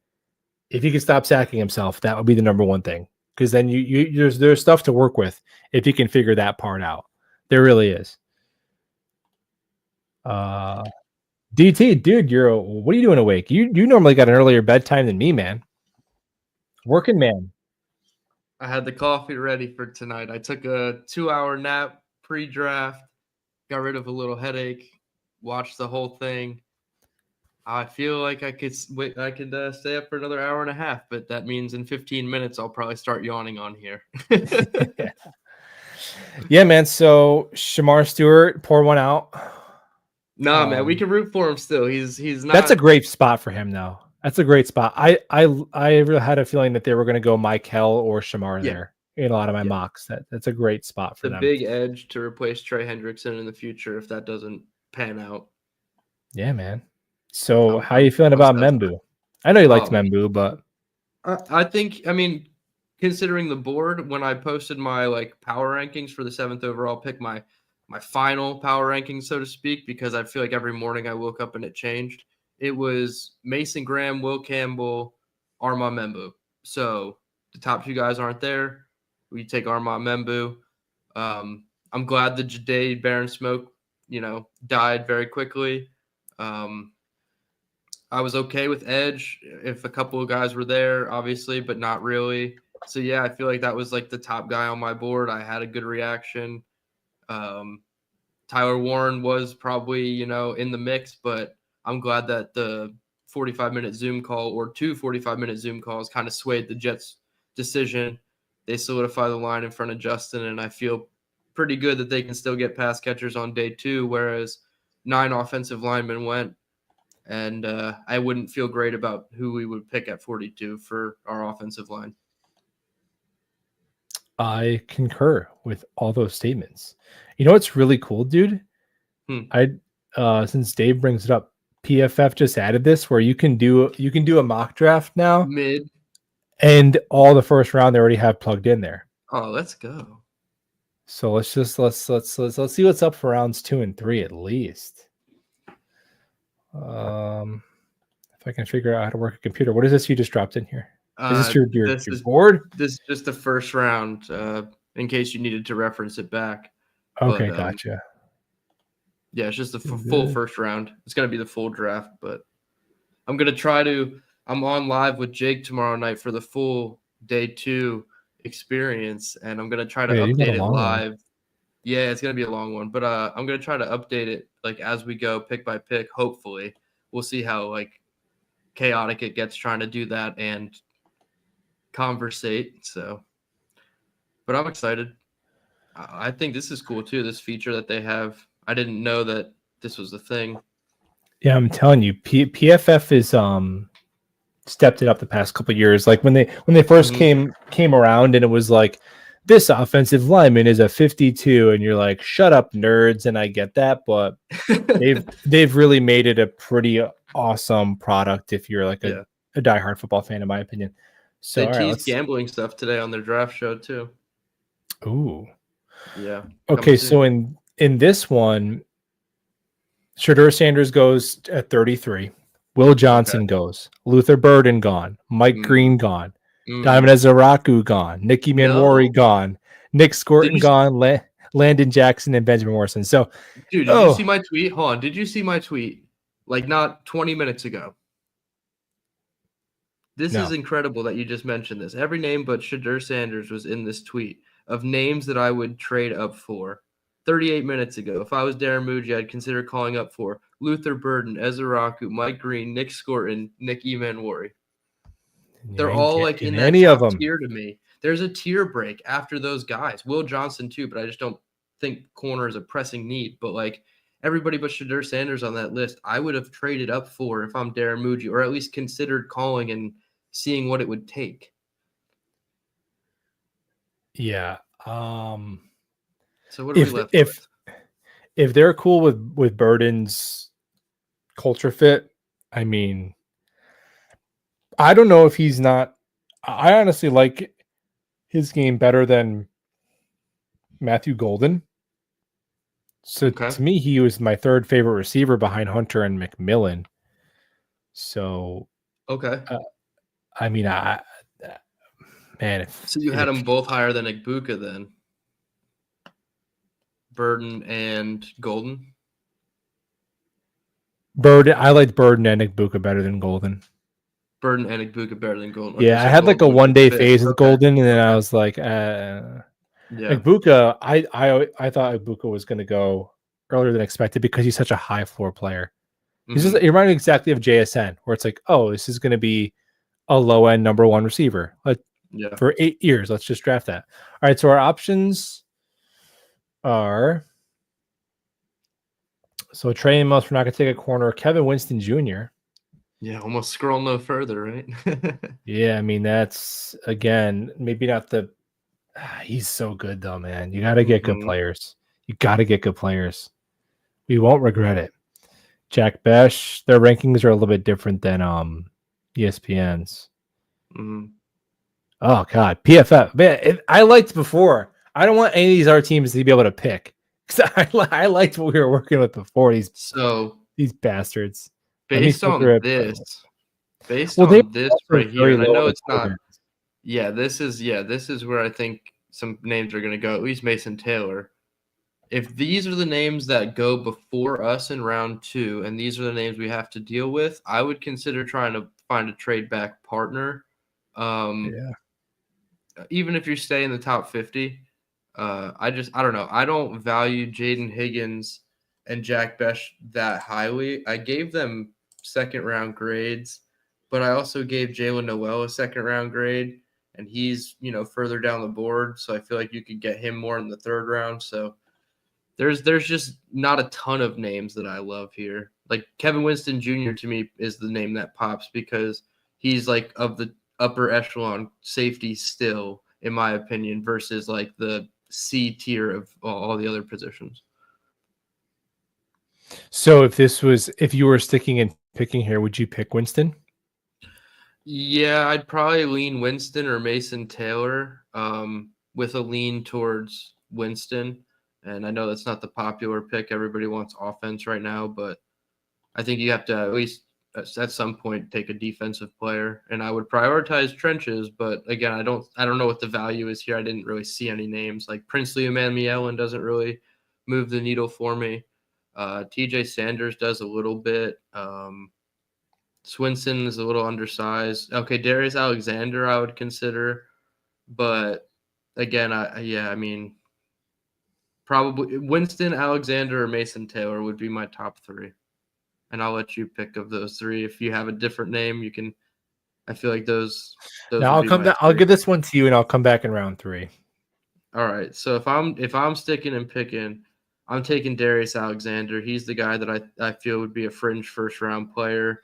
if he could stop sacking himself, that would be the number one thing. Because then there's stuff to work with if he can figure that part out. There really is. DT, dude, what are you doing awake? You normally got an earlier bedtime than me, man. Working man. I had the coffee ready for tonight. I took a 2-hour nap pre-draft, got rid of a little headache, watched the whole thing. I feel like I could stay up for another hour and a half, but that means in 15 minutes I'll probably start yawning on here. Yeah, man. So Shamar Stewart, pour one out. Nah, man, we can root for him still. He's not. That's a great spot for him, though. That's a great spot. I really had a feeling that they were going to go Michael or Shamar there in a lot of my mocks. That's a great spot for them. The big edge to replace Trey Hendrickson in the future if that doesn't pan out. Yeah, man. So how are you feeling about Membu? I know you liked Membu, but I think, considering the board, when I posted my power rankings for the 7th overall pick, my final power rankings, so to speak, because I feel like every morning I woke up and it changed. It was Mason Graham, Will Campbell, Armand Membu. So the top 2 guys aren't there. We take Armand Membu. I'm glad the Jahdae Barron Smoke, died very quickly. I was okay with edge if a couple of guys were there, obviously, but not really. So yeah, I feel like that was like the top guy on my board. I had a good reaction. Tyler Warren was probably, in the mix, but I'm glad that the 45-minute Zoom call or 2 45-minute Zoom calls kind of swayed the Jets' decision. They solidify the line in front of Justin, and I feel pretty good that they can still get pass catchers on day 2, whereas 9 offensive linemen went. And I wouldn't feel great about who we would pick at 42 for our offensive line. I concur with all those statements. You know what's really cool, dude? Since Dave brings it up, PFF just added this where you can do a mock draft now, Mid. and all the first round they already have plugged in there. Oh, let's go. So let's see what's up for rounds 2 and 3 at least. If I can figure out how to work a computer. What is this you just dropped in here? Is this your board? This is just the first round, in case you needed to reference it back. Okay, gotcha. Yeah, it's just the full first round. It's going to be the full draft, but I'm going to I'm on live with Jake tomorrow night for the full day 2 experience, and I'm going to try to update it live. Yeah, it's going to be a long one, but I'm going to try to update it like as we go, pick by pick, hopefully. We'll see how like chaotic it gets trying to do that and conversate. So, but I'm excited. I think this is cool too, this feature that they have. I didn't know that this was the thing. Yeah, I'm telling you, PFF is stepped it up the past couple of years. Like when they first came around, and it was like, this offensive lineman is a 52, and you're like, shut up, nerds. And I get that, but they've really made it a pretty awesome product if you're like a diehard football fan, in my opinion. So they teased gambling stuff today on their draft show too. Ooh. Yeah. Okay, so in this one, Shedeur Sanders goes at 33. Will Johnson goes. Luther Burden gone. Mike Green gone. Diamond Ezeraku gone. Nicky Manwari gone. Nick Scorton gone. Landon Jackson and Benjamin Morrison. So, dude, did you see my tweet? Hold on. Did you see my tweet? Like not 20 minutes ago. This is incredible that you just mentioned this. Every name but Shedeur Sanders was in this tweet of names that I would trade up for. 38 minutes ago, if I was Darren Muji, I'd consider calling up for Luther Burden, Ezeraku, Mike Green, Nick Scorton, Nick Emanwari. They're all like in that top tier to me. There's a tier break after those guys. Will Johnson too, but I just don't think corner is a pressing need. But like everybody but Shedeur Sanders on that list, I would have traded up for if I'm Darren Muji, or at least considered calling and seeing what it would take. Yeah. So what are we left with? If they're cool with Burden's culture fit, I mean, I don't know if he's not. I honestly like his game better than Matthew Golden. So to me, he was my third favorite receiver behind Hunter and McMillan. So I mean, man. So you had them both higher than Igbuka then? Burden and Golden? I liked Burden and Igbuka better than Golden. Burden and Igbuka better than Golden. Okay, yeah, I had like a one-day phase with Golden, and then I was like, Igbuka, I thought Igbuka was going to go earlier than expected because he's such a high floor player. He reminded me exactly of JSN, where it's like, oh, this is going to be a low-end number 1 receiver. For 8 years, let's just draft that. All right, so our options are, so Trey Amos, we're not going to take a corner. Kevin Winston Jr. Yeah, almost scroll no further, right? Yeah, I mean, that's, again, maybe not the, he's so good though, man. You got to get good players. You got to get good players. We won't regret it. Jack Besh, their rankings are a little bit different than ESPN's. Oh God, PFF. Man, I liked before. I don't want any of these other teams to be able to pick because I liked what we were working with before. These bastards. Based on this right here, and I know it's not. Yeah, this is where I think some names are going to go. At least Mason Taylor. If these are the names that go before us in round 2, and these are the names we have to deal with, I would consider trying to find a trade back partner. even if you stay in the top 50, I don't know. I don't value Jaden Higgins and Jack Besh that highly. I gave them second round grades, but I also gave Jalen Noel a second round grade, and he's further down the board. So I feel like you could get him more in the third round. So there's just not a ton of names that I love here. Like Kevin Winston Jr. to me is the name that pops because he's like of the upper echelon safety still, in my opinion, versus like the C tier of all the other positions. So if you were sticking and picking here, would you pick Winston? Yeah, I'd probably lean Winston or Mason Taylor, with a lean towards Winston. And I know that's not the popular pick. Everybody wants offense right now, but I think you have to at least at some point take a defensive player. And I would prioritize trenches, but again, I don't know what the value is here. I didn't really see any names. Like Princely Umanmielen doesn't really move the needle for me. TJ Sanders does a little bit. Swinson is a little undersized. Okay, Darius Alexander I would consider, but again, I mean, probably Winston, Alexander, or Mason Taylor would be my top three, and I'll let you pick of those three. If you have a different name, you can. I feel like those. Now would I'll be come my back. I'll three. give this one to you, and I'll come back in round 3. All right. So if I'm sticking and picking, I'm taking Darius Alexander. He's the guy that I feel would be a fringe first round player.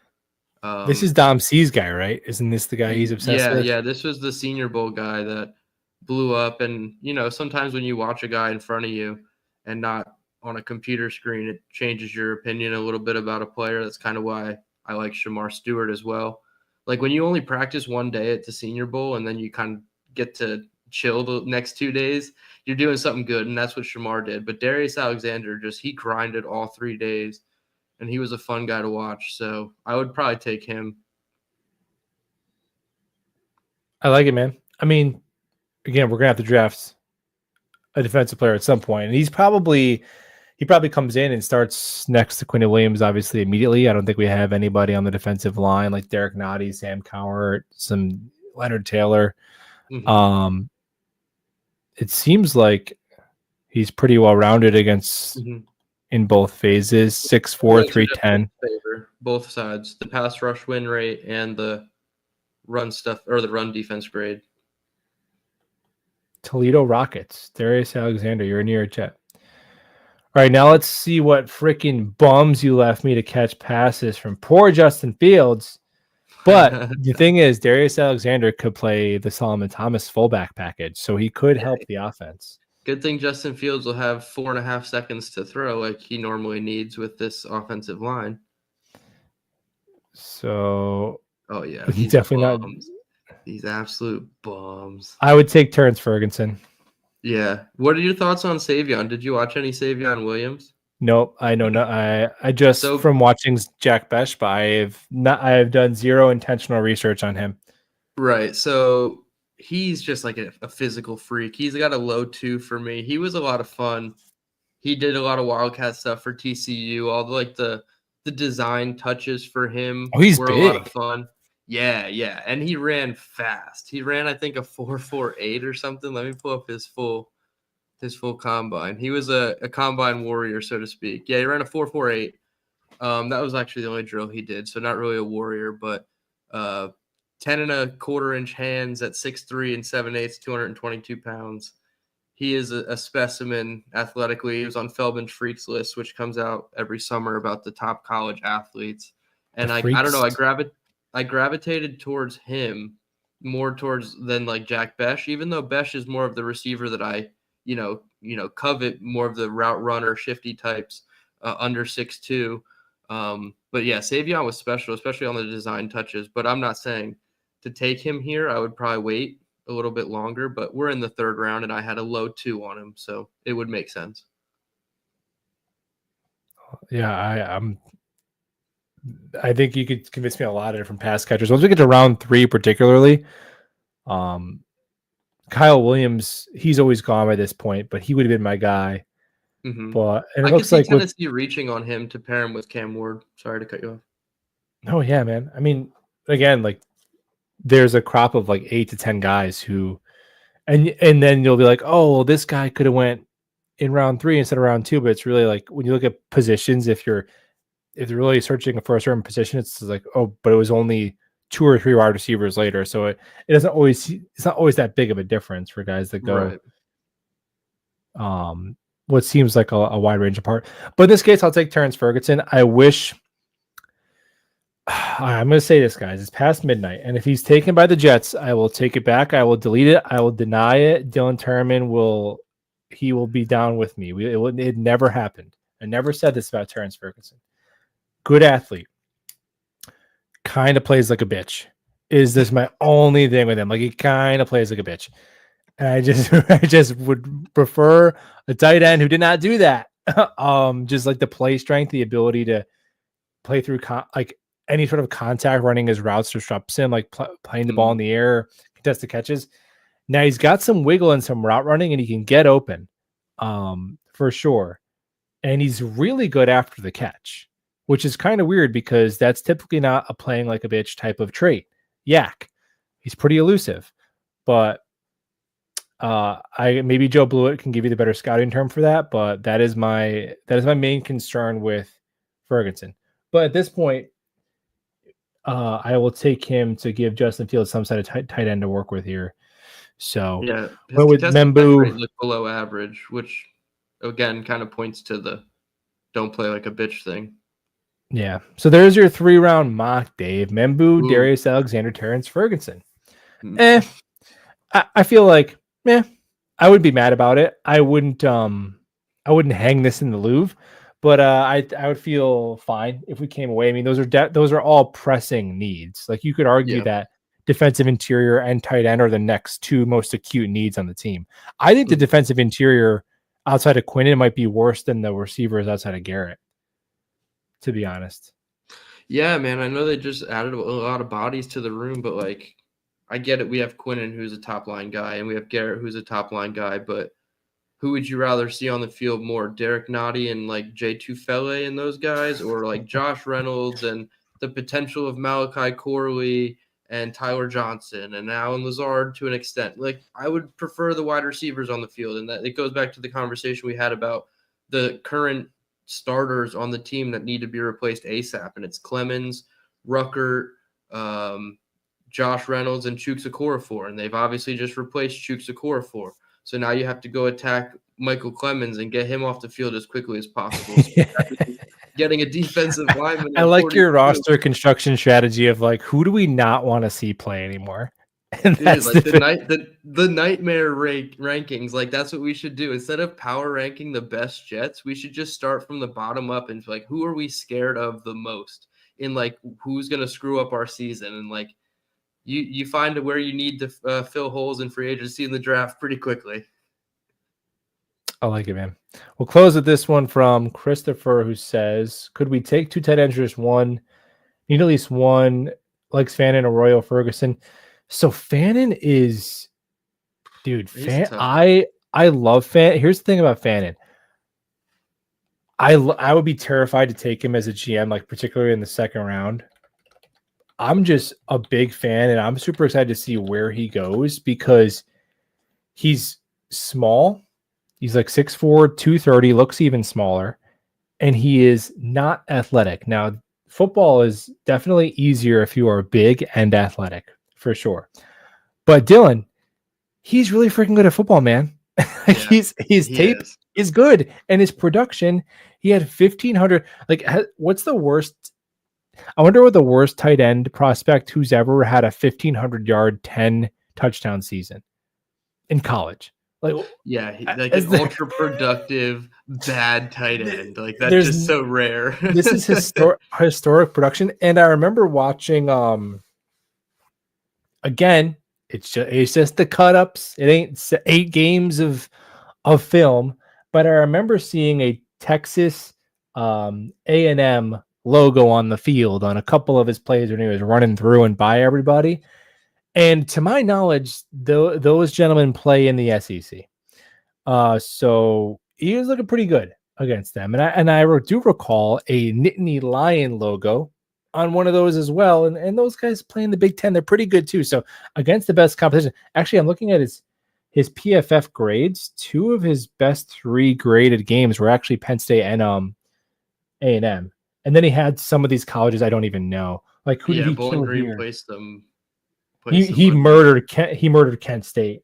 This is Dom C's guy, right? Isn't this the guy he's obsessed with? Yeah. This was the Senior Bowl guy that blew up. And, sometimes when you watch a guy in front of you and not on a computer screen, it changes your opinion a little bit about a player. That's kind of why I like Shamar Stewart as well. Like when you only practice one day at the Senior Bowl and then you kind of get to chill the next 2 days, you're doing something good. And that's what Shamar did. But Darius Alexander, he grinded all 3 days. And he was a fun guy to watch. So I would probably take him. I like it, man. I mean, again, we're gonna have to draft a defensive player at some point, and he probably comes in and starts next to Quinn Williams, obviously immediately. I don't think we have anybody on the defensive line like Derek Nottie, Sam Cowart, some Leonard Taylor. Mm-hmm. It seems like he's pretty well rounded against in both phases. 6'4", 310. Both sides, the pass rush win rate and the run stuff or the run defense grade. Toledo Rockets. Darius Alexander, you're near a jet. All right, now let's see what freaking bums you left me to catch passes from poor Justin Fields. But the thing is, Darius Alexander could play the Solomon Thomas fullback package, so he could help the offense. Good thing Justin Fields will have 4.5 seconds to throw like he normally needs with this offensive line. So, oh yeah, he's definitely bums. These absolute bums. I would take Terrence Ferguson. Yeah. What are your thoughts on Savion? Did you watch any Savion Williams? Nope, I know not. I just from watching Jack Besh, but I have done zero intentional research on him. Right. So he's just like a physical freak. He's got a low 2 for me. He was a lot of fun. He did a lot of Wildcat stuff for TCU. All the design touches for him were big. A lot of fun. Yeah. And he ran fast. He ran, I think, a 4.48 or something. Let me pull up his full combine. He was a combine warrior, so to speak. Yeah, he ran a 4.48. That was actually the only drill he did, so not really a warrior, but 10.25 inch hands at 6'3" and 7/8, 222 pounds. He is a specimen athletically. He was on Feldman's Freaks list, which comes out every summer about the top college athletes. And I don't know, I gravitated towards him more than like Jack Besh, even though Besh is more of the receiver that I covet, more of the route runner, shifty types, under 6'2". But yeah, Savion was special, especially on the design touches. But I'm not saying to take him here. I would probably wait a little bit longer, but we're in the 3rd round and I had a low 2 on him, so it would make sense. Yeah, I think you could convince me a lot of different pass catchers. Once we get to round 3, particularly, Kyle Williams, he's always gone by this point, but he would have been my guy. Mm-hmm. But it I looks could see like Tennessee reaching on him to pair him with Cam Ward. Sorry to cut you off. Oh yeah, man. I mean, again, like there's a crop of like 8 to 10 guys who And then you'll be like, oh, well, this guy could have went in round 3 instead of round 2. But it's really like when you look at positions, if you're really searching for a certain position, it's like, oh, but it was only 2 or 3 wide receivers later. So it doesn't always, it's not always that big of a difference for guys that go what seems like a wide range apart. But in this case, I'll take Terrence Ferguson. I wish I'm going to say this, guys. It's past midnight, and if he's taken by the Jets, I will take it back. I will delete it. I will deny it. Dylan Turman will be down with me. It never happened. I never said this about Terrence Ferguson. Good athlete. Kind of plays like a bitch. Is this my only thing with him? Like, he kind of plays like a bitch. And I just would prefer a tight end who did not do that. Just like the play strength, the ability to play through like any sort of contact, running his routes disrupts him, like playing the ball in the air, contested catches. Now he's got some wiggle and some route running, and he can get open, for sure. And he's really good after the catch, which is kind of weird because that's typically not a playing like a bitch type of trait. Yak, he's pretty elusive, but maybe Joe Blewett can give you the better scouting term for that, but that is my main concern with Ferguson. But at this point, I will take him to give Justin Fields some sort of tight end to work with here. So yeah, with Membu look below average, which again kind of points to the don't play like a bitch thing. Yeah. So there's your 3-round mock, Dave. Membu, Darius Alexander, Terrence Ferguson. I feel like I would be mad about it. I wouldn't hang this in the Louvre, but I would feel fine if we came away. I mean, those are all pressing needs. Like, you could argue that defensive interior and tight end are the next 2 most acute needs on the team. I think the defensive interior outside of Quinnen might be worse than the receivers outside of Garrett, to be honest. Yeah, man. I know they just added a lot of bodies to the room, but like, I get it. We have Quinnen, who's a top line guy, and we have Garrett, who's a top line guy, but who would you rather see on the field more, Derek Nottie and like Jay Tufele and those guys, or like Josh Reynolds and the potential of Malachi Corley and Tyler Johnson and Allen Lazard to an extent? Like, I would prefer the wide receivers on the field, and that it goes back to the conversation we had about the current starters on the team that need to be replaced ASAP, and it's Clemens, Ruckert, Josh Reynolds, and Chuks Okorafor, and they've obviously just replaced Chuks Okorafor. So now you have to go attack Michael Clemens and get him off the field as quickly as possible. So getting a defensive lineman. I like your roster construction strategy of like, who do we not want to see play anymore? And dude, like the nightmare rankings, like that's what we should do. Instead of power ranking the best Jets, we should just start from the bottom up and like, who are we scared of the most? In like, who's gonna screw up our season? And like, you find where you need to fill holes in free agency in the draft pretty quickly. I like it, man. We'll close with this one from Christopher, who says, could we take 2 tight ends, just one? Need at least one, likes Fannin or Royal Ferguson. So Fannin is, dude, I love Fannin. Here's the thing about Fannin. I would be terrified to take him as a GM, like particularly in the second round. I'm just a big fan, and I'm super excited to see where he goes because he's small. He's like 6'4", 230, looks even smaller, and he is not athletic. Now, football is definitely easier if you are big and athletic, for sure. But Dylan, he's really freaking good at football, man. His tape is good, and his production, he had 1,500. Like, what's the worst? I wonder what the worst tight end prospect who's ever had a 1,500-yard, 10 touchdown season in college. Like, like an ultra productive bad tight end. Like, that's just so rare. This is historic production. And I remember watching again, it's just the cut-ups. It ain't 8 games of film, but I remember seeing a Texas A&M logo on the field on a couple of his plays when he was running through and by everybody. And to my knowledge, those gentlemen play in the SEC. So he was looking pretty good against them. And I do recall a Nittany Lion logo on one of those as well. And those guys play in the Big Ten. They're pretty good too. So against the best competition, actually, I'm looking at his his PFF grades, 2 of his best 3 graded games were actually Penn State and A&M. And then he had some of these colleges I don't even know. Like who did Yeah, he Bowling kill Green here? placed them. He I think. murdered Kent State.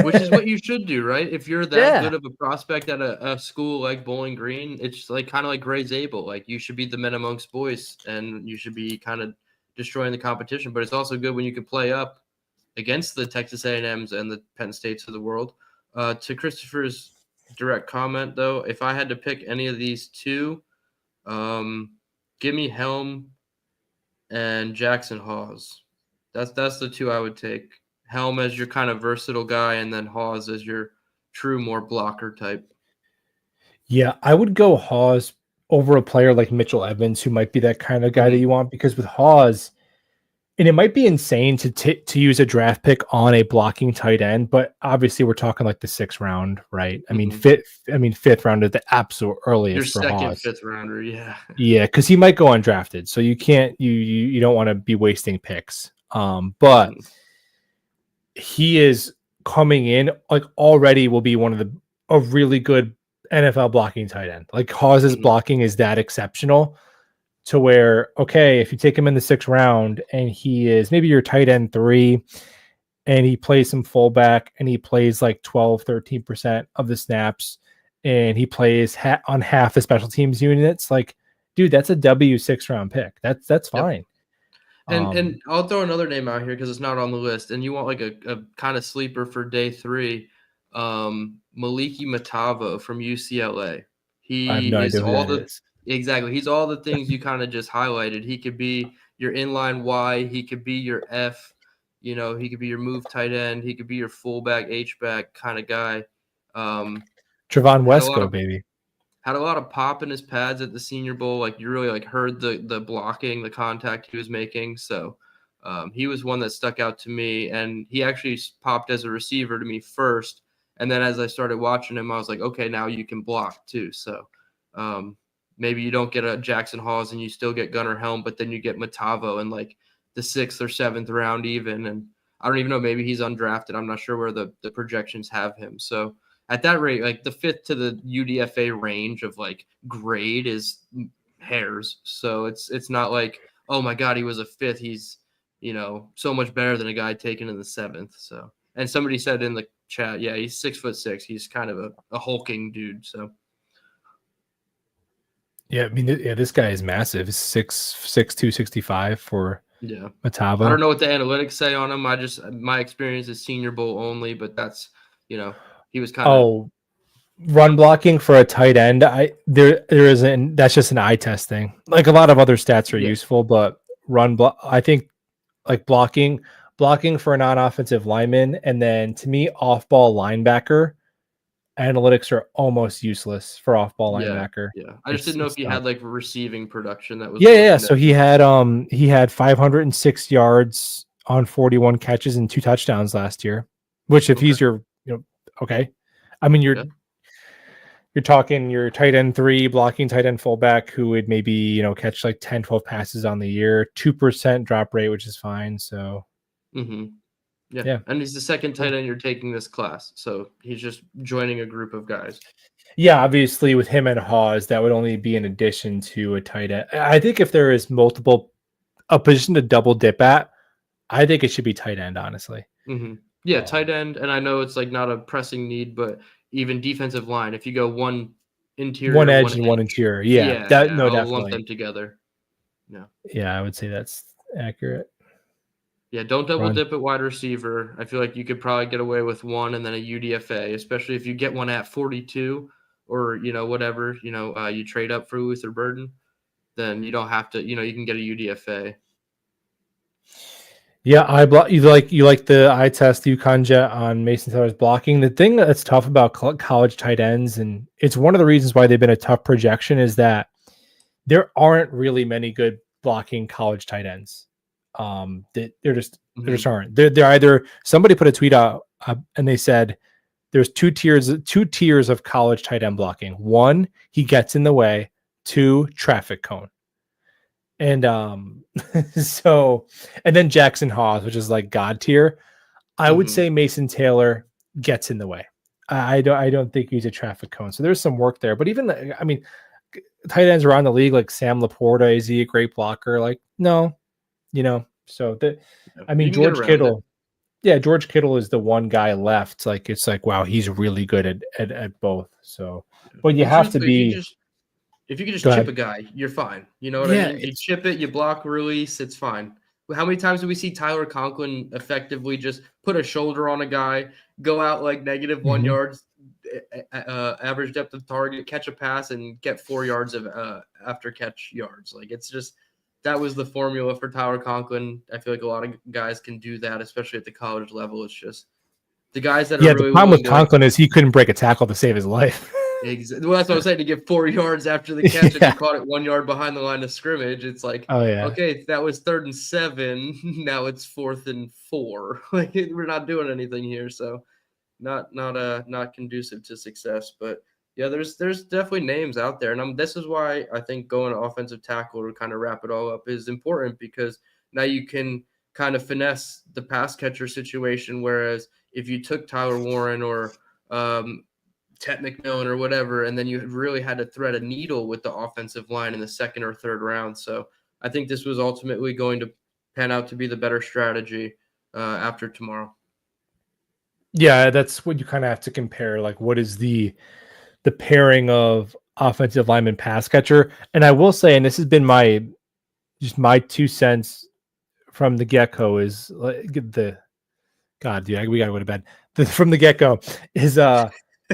Which is what you should do, right? If you're that Yeah. good of a prospect at a school like Bowling Green, it's like kind of like Gray Zabel. Like you should be the men amongst boys, and you should be kind of destroying the competition. But it's also good when you can play up against the Texas A&Ms and the Penn States of the world. To Christopher's direct comment, though, if I had to pick any of these two, give me Helm and Jackson Hawes. That's the two I would take. Helm as your kind of versatile guy, and then Hawes as your true more blocker type. Yeah, I would go Hawes over a player like Mitchell Evans, who might be that kind of guy that you want, because with Hawes, and it might be insane to use a draft pick on a blocking tight end, but obviously we're talking like the 6th round, right? I mean, fifth round is the absolute Your earliest for second, Hawes. 5th rounder, yeah. Yeah, because he might go undrafted, so you can't you don't want to be wasting picks. But he is coming in like already will be one of a really good NFL blocking tight end. Like Hawes's blocking is that exceptional to where, okay, if you take him in the 6th round and he is maybe your tight end 3 and he plays some fullback and he plays like 12-13% of the snaps and he plays on half the special teams units, like, dude, that's a W 6th round pick. That's fine. And I'll throw another name out here because it's not on the list, and you want like a kind of sleeper for day 3, Maliki Matavo from UCLA. I have no idea who that is. Exactly. He's all the things you kind of just highlighted. He could be your inline Y. He could be your F. You know, he could be your move tight end. He could be your fullback, H-back kind of guy. Trevon Wesco, baby. Had a lot of pop in his pads at the Senior Bowl. Like you really like heard the blocking, the contact he was making. So he was one that stuck out to me, and he actually popped as a receiver to me first. And then as I started watching him, I was like, okay, now you can block too. So maybe you don't get a Jackson Hawes and you still get Gunnar Helm, but then you get Matavo in like the 6th or 7th round even. And I don't even know, maybe he's undrafted. I'm not sure where the projections have him. So at that rate, like the 5th to the UDFA range of like grade is hairs. So it's not like, oh my God, he was a 5th. He's, you know, so much better than a guy taken in the 7th. So, and somebody said in the chat, yeah, he's 6'6". He's kind of a hulking dude. So. Yeah, I mean, this guy is massive. 6'6", 265 for Matavo. I don't know what the analytics say on him. My experience is Senior Bowl only, but that's, you know, he was kind of run blocking for a tight end. There isn't. That's just an eye test thing. Like a lot of other stats are useful, but I think like blocking for a non-offensive lineman, and then to me, off-ball linebacker analytics are almost useless for off-ball linebacker. Yeah, I just didn't know if he had like receiving production that was. Yeah. So he had 506 yards on 41 catches and 2 touchdowns last year. Which if he's your, okay, I mean you're talking your tight end 3 blocking tight end fullback who would maybe catch like 10-12 passes on the year, 2% drop rate, which is fine. So. Yeah, and he's the second tight end you're taking this class, so he's just joining a group of guys. Yeah, obviously with him and Hawes, that would only be in addition to a tight end. I think if there is a position to double dip at, I think it should be tight end, honestly. Yeah, tight end, and I know it's like not a pressing need, but even defensive line, if you go one interior, one edge and one interior, I'll definitely lump them together. Yeah, I would say that's accurate. Yeah, don't double dip at wide receiver. I feel like you could probably get away with one and then a UDFA, especially if you get one at 42 or, whatever, you trade up for Luther Burden, then you don't have to, you can get a UDFA. Yeah, you like the eye test UConn Jet on Mason Taylor's blocking. The thing that's tough about college tight ends, and it's one of the reasons why they've been a tough projection, is that there aren't really many good blocking college tight ends. There just aren't. They're either, somebody put a tweet out and they said there's two tiers of college tight end blocking. 1, he gets in the way. 2, traffic cone. And so, and then Jackson Hawes, which is like God tier. I would say Mason Taylor gets in the way. I don't think he's a traffic cone. So there's some work there. But even I mean, tight ends around the league like Sam Laporta, is he a great blocker? Like, no, So I mean, You can get George around it. Kittle. Yeah, George Kittle is the one guy left. Like, it's like, wow, he's really good at both. So, but you And have to truthfully, be. if you could just Go chip ahead. a guy, you're fine. You know what I Yeah, mean? You chip it, you block release, it's fine. How many times do we see Tyler Conklin effectively just put a shoulder on a guy, go out like -1 Mhm. yards, average depth of target, catch a pass, and get 4 yards of after catch yards? Like, it's just that was the formula for Tyler Conklin. I feel like a lot of guys can do that, especially at the college level. It's just the guys that are Yeah, the really problem with willing to like. Conklin is he couldn't break a tackle to save his life. Well, that's what I'm saying. To get 4 yards after the catch, and Yeah. you caught it 1 yard behind the line of scrimmage. It's like, Oh yeah. okay, that was 3rd and 7. Now it's 4th and 4. Like, we're not doing anything here, so not conducive to success. But yeah, there's definitely names out there, and this is why I think going to offensive tackle to kind of wrap it all up is important, because now you can kind of finesse the pass catcher situation. Whereas if you took Tyler Warren or Ted McMillan or whatever, and then you really had to thread a needle with the offensive line in the 2nd or 3rd round. So I think this was ultimately going to pan out to be the better strategy after tomorrow. Yeah, that's what you kind of have to compare. Like, what is the pairing of offensive lineman pass catcher? And I will say, and this has been my 2 cents from the get-go, is like the God, dude, we gotta go to bed. From the get-go is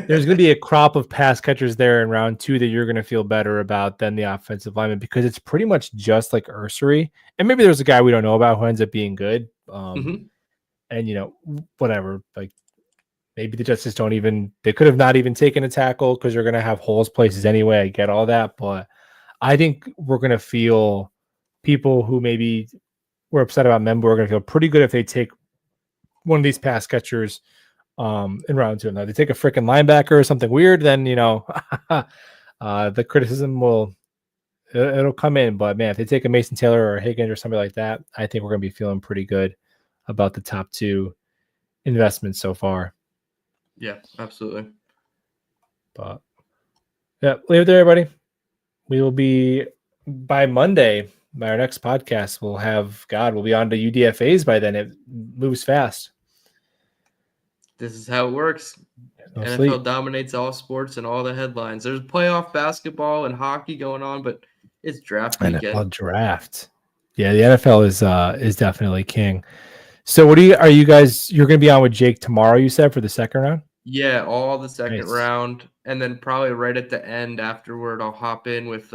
there's going to be a crop of pass catchers there in round 2 that you're going to feel better about than the offensive lineman, because it's pretty much just like Ursary. And maybe there's a guy we don't know about who ends up being good. And whatever, like maybe the Jets just don't even, they could have not even taken a tackle because you're going to have holes places anyway. I get all that. But I think we're going to feel, people who maybe were upset about Membo are going to feel pretty good if they take one of these pass catchers in round 2. Now they take a freaking linebacker or something weird, then the criticism it'll come in. But man, if they take a Mason Taylor or a Higgins or somebody like that, I think we're gonna be feeling pretty good about the top 2 investments so far. Yeah, absolutely. But yeah, leave it there, everybody. We will be by Monday. By our next podcast, we'll be on to UDFAs by then. It moves fast. This is how it works. No NFL sleep. dominates all sports and all the headlines. There's playoff basketball and hockey going on, but it's draft weekend. NFL draft. Yeah, the NFL is definitely king. So are you guys, you're going to be on with Jake tomorrow, you said, for the second round? Yeah, all the second Nice. round. And then probably right at the end afterward, I'll hop in with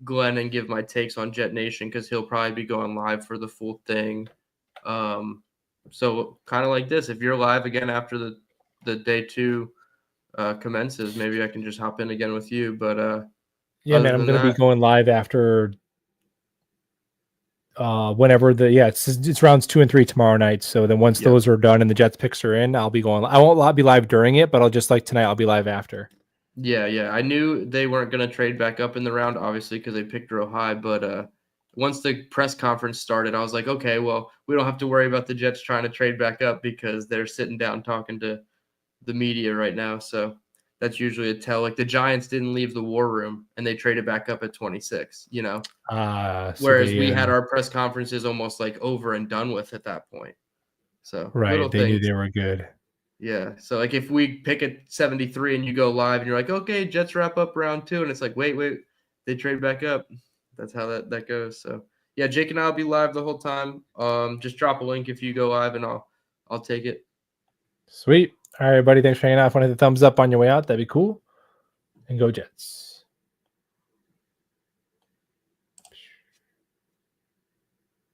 Glenn and give my takes on Jet Nation, because he'll probably be going live for the full thing. So kind of like this, if you're live again after the day 2 commences, maybe I can just hop in again with you. But yeah, man, I'm going to be going live after whenever it's rounds 2 and 3 tomorrow night. So then once those are done and the Jets picks are in, I'll be going. I won't be live during it, but I'll just, like tonight, I'll be live after. Yeah. I knew they weren't going to trade back up in the round, obviously, because they picked real high. But once the press conference started, I was like, okay, well, we don't have to worry about the Jets trying to trade back up, because they're sitting down talking to the media right now. So that's usually a tell. Like, the Giants didn't leave the war room and they traded back up at 26, whereas we had our press conferences almost like over and done with at that point. So right, they knew they were good. Yeah. So like if we pick at 73 and you go live and you're like, okay, Jets wrap up round 2, and it's like, wait, they trade back up. That's how that goes. So yeah, Jake and I'll be live the whole time. Just drop a link if you go live and I'll take it. Sweet. All right, everybody. Thanks for hanging out. If you want to hit the thumbs up on your way out, that'd be cool. And go Jets.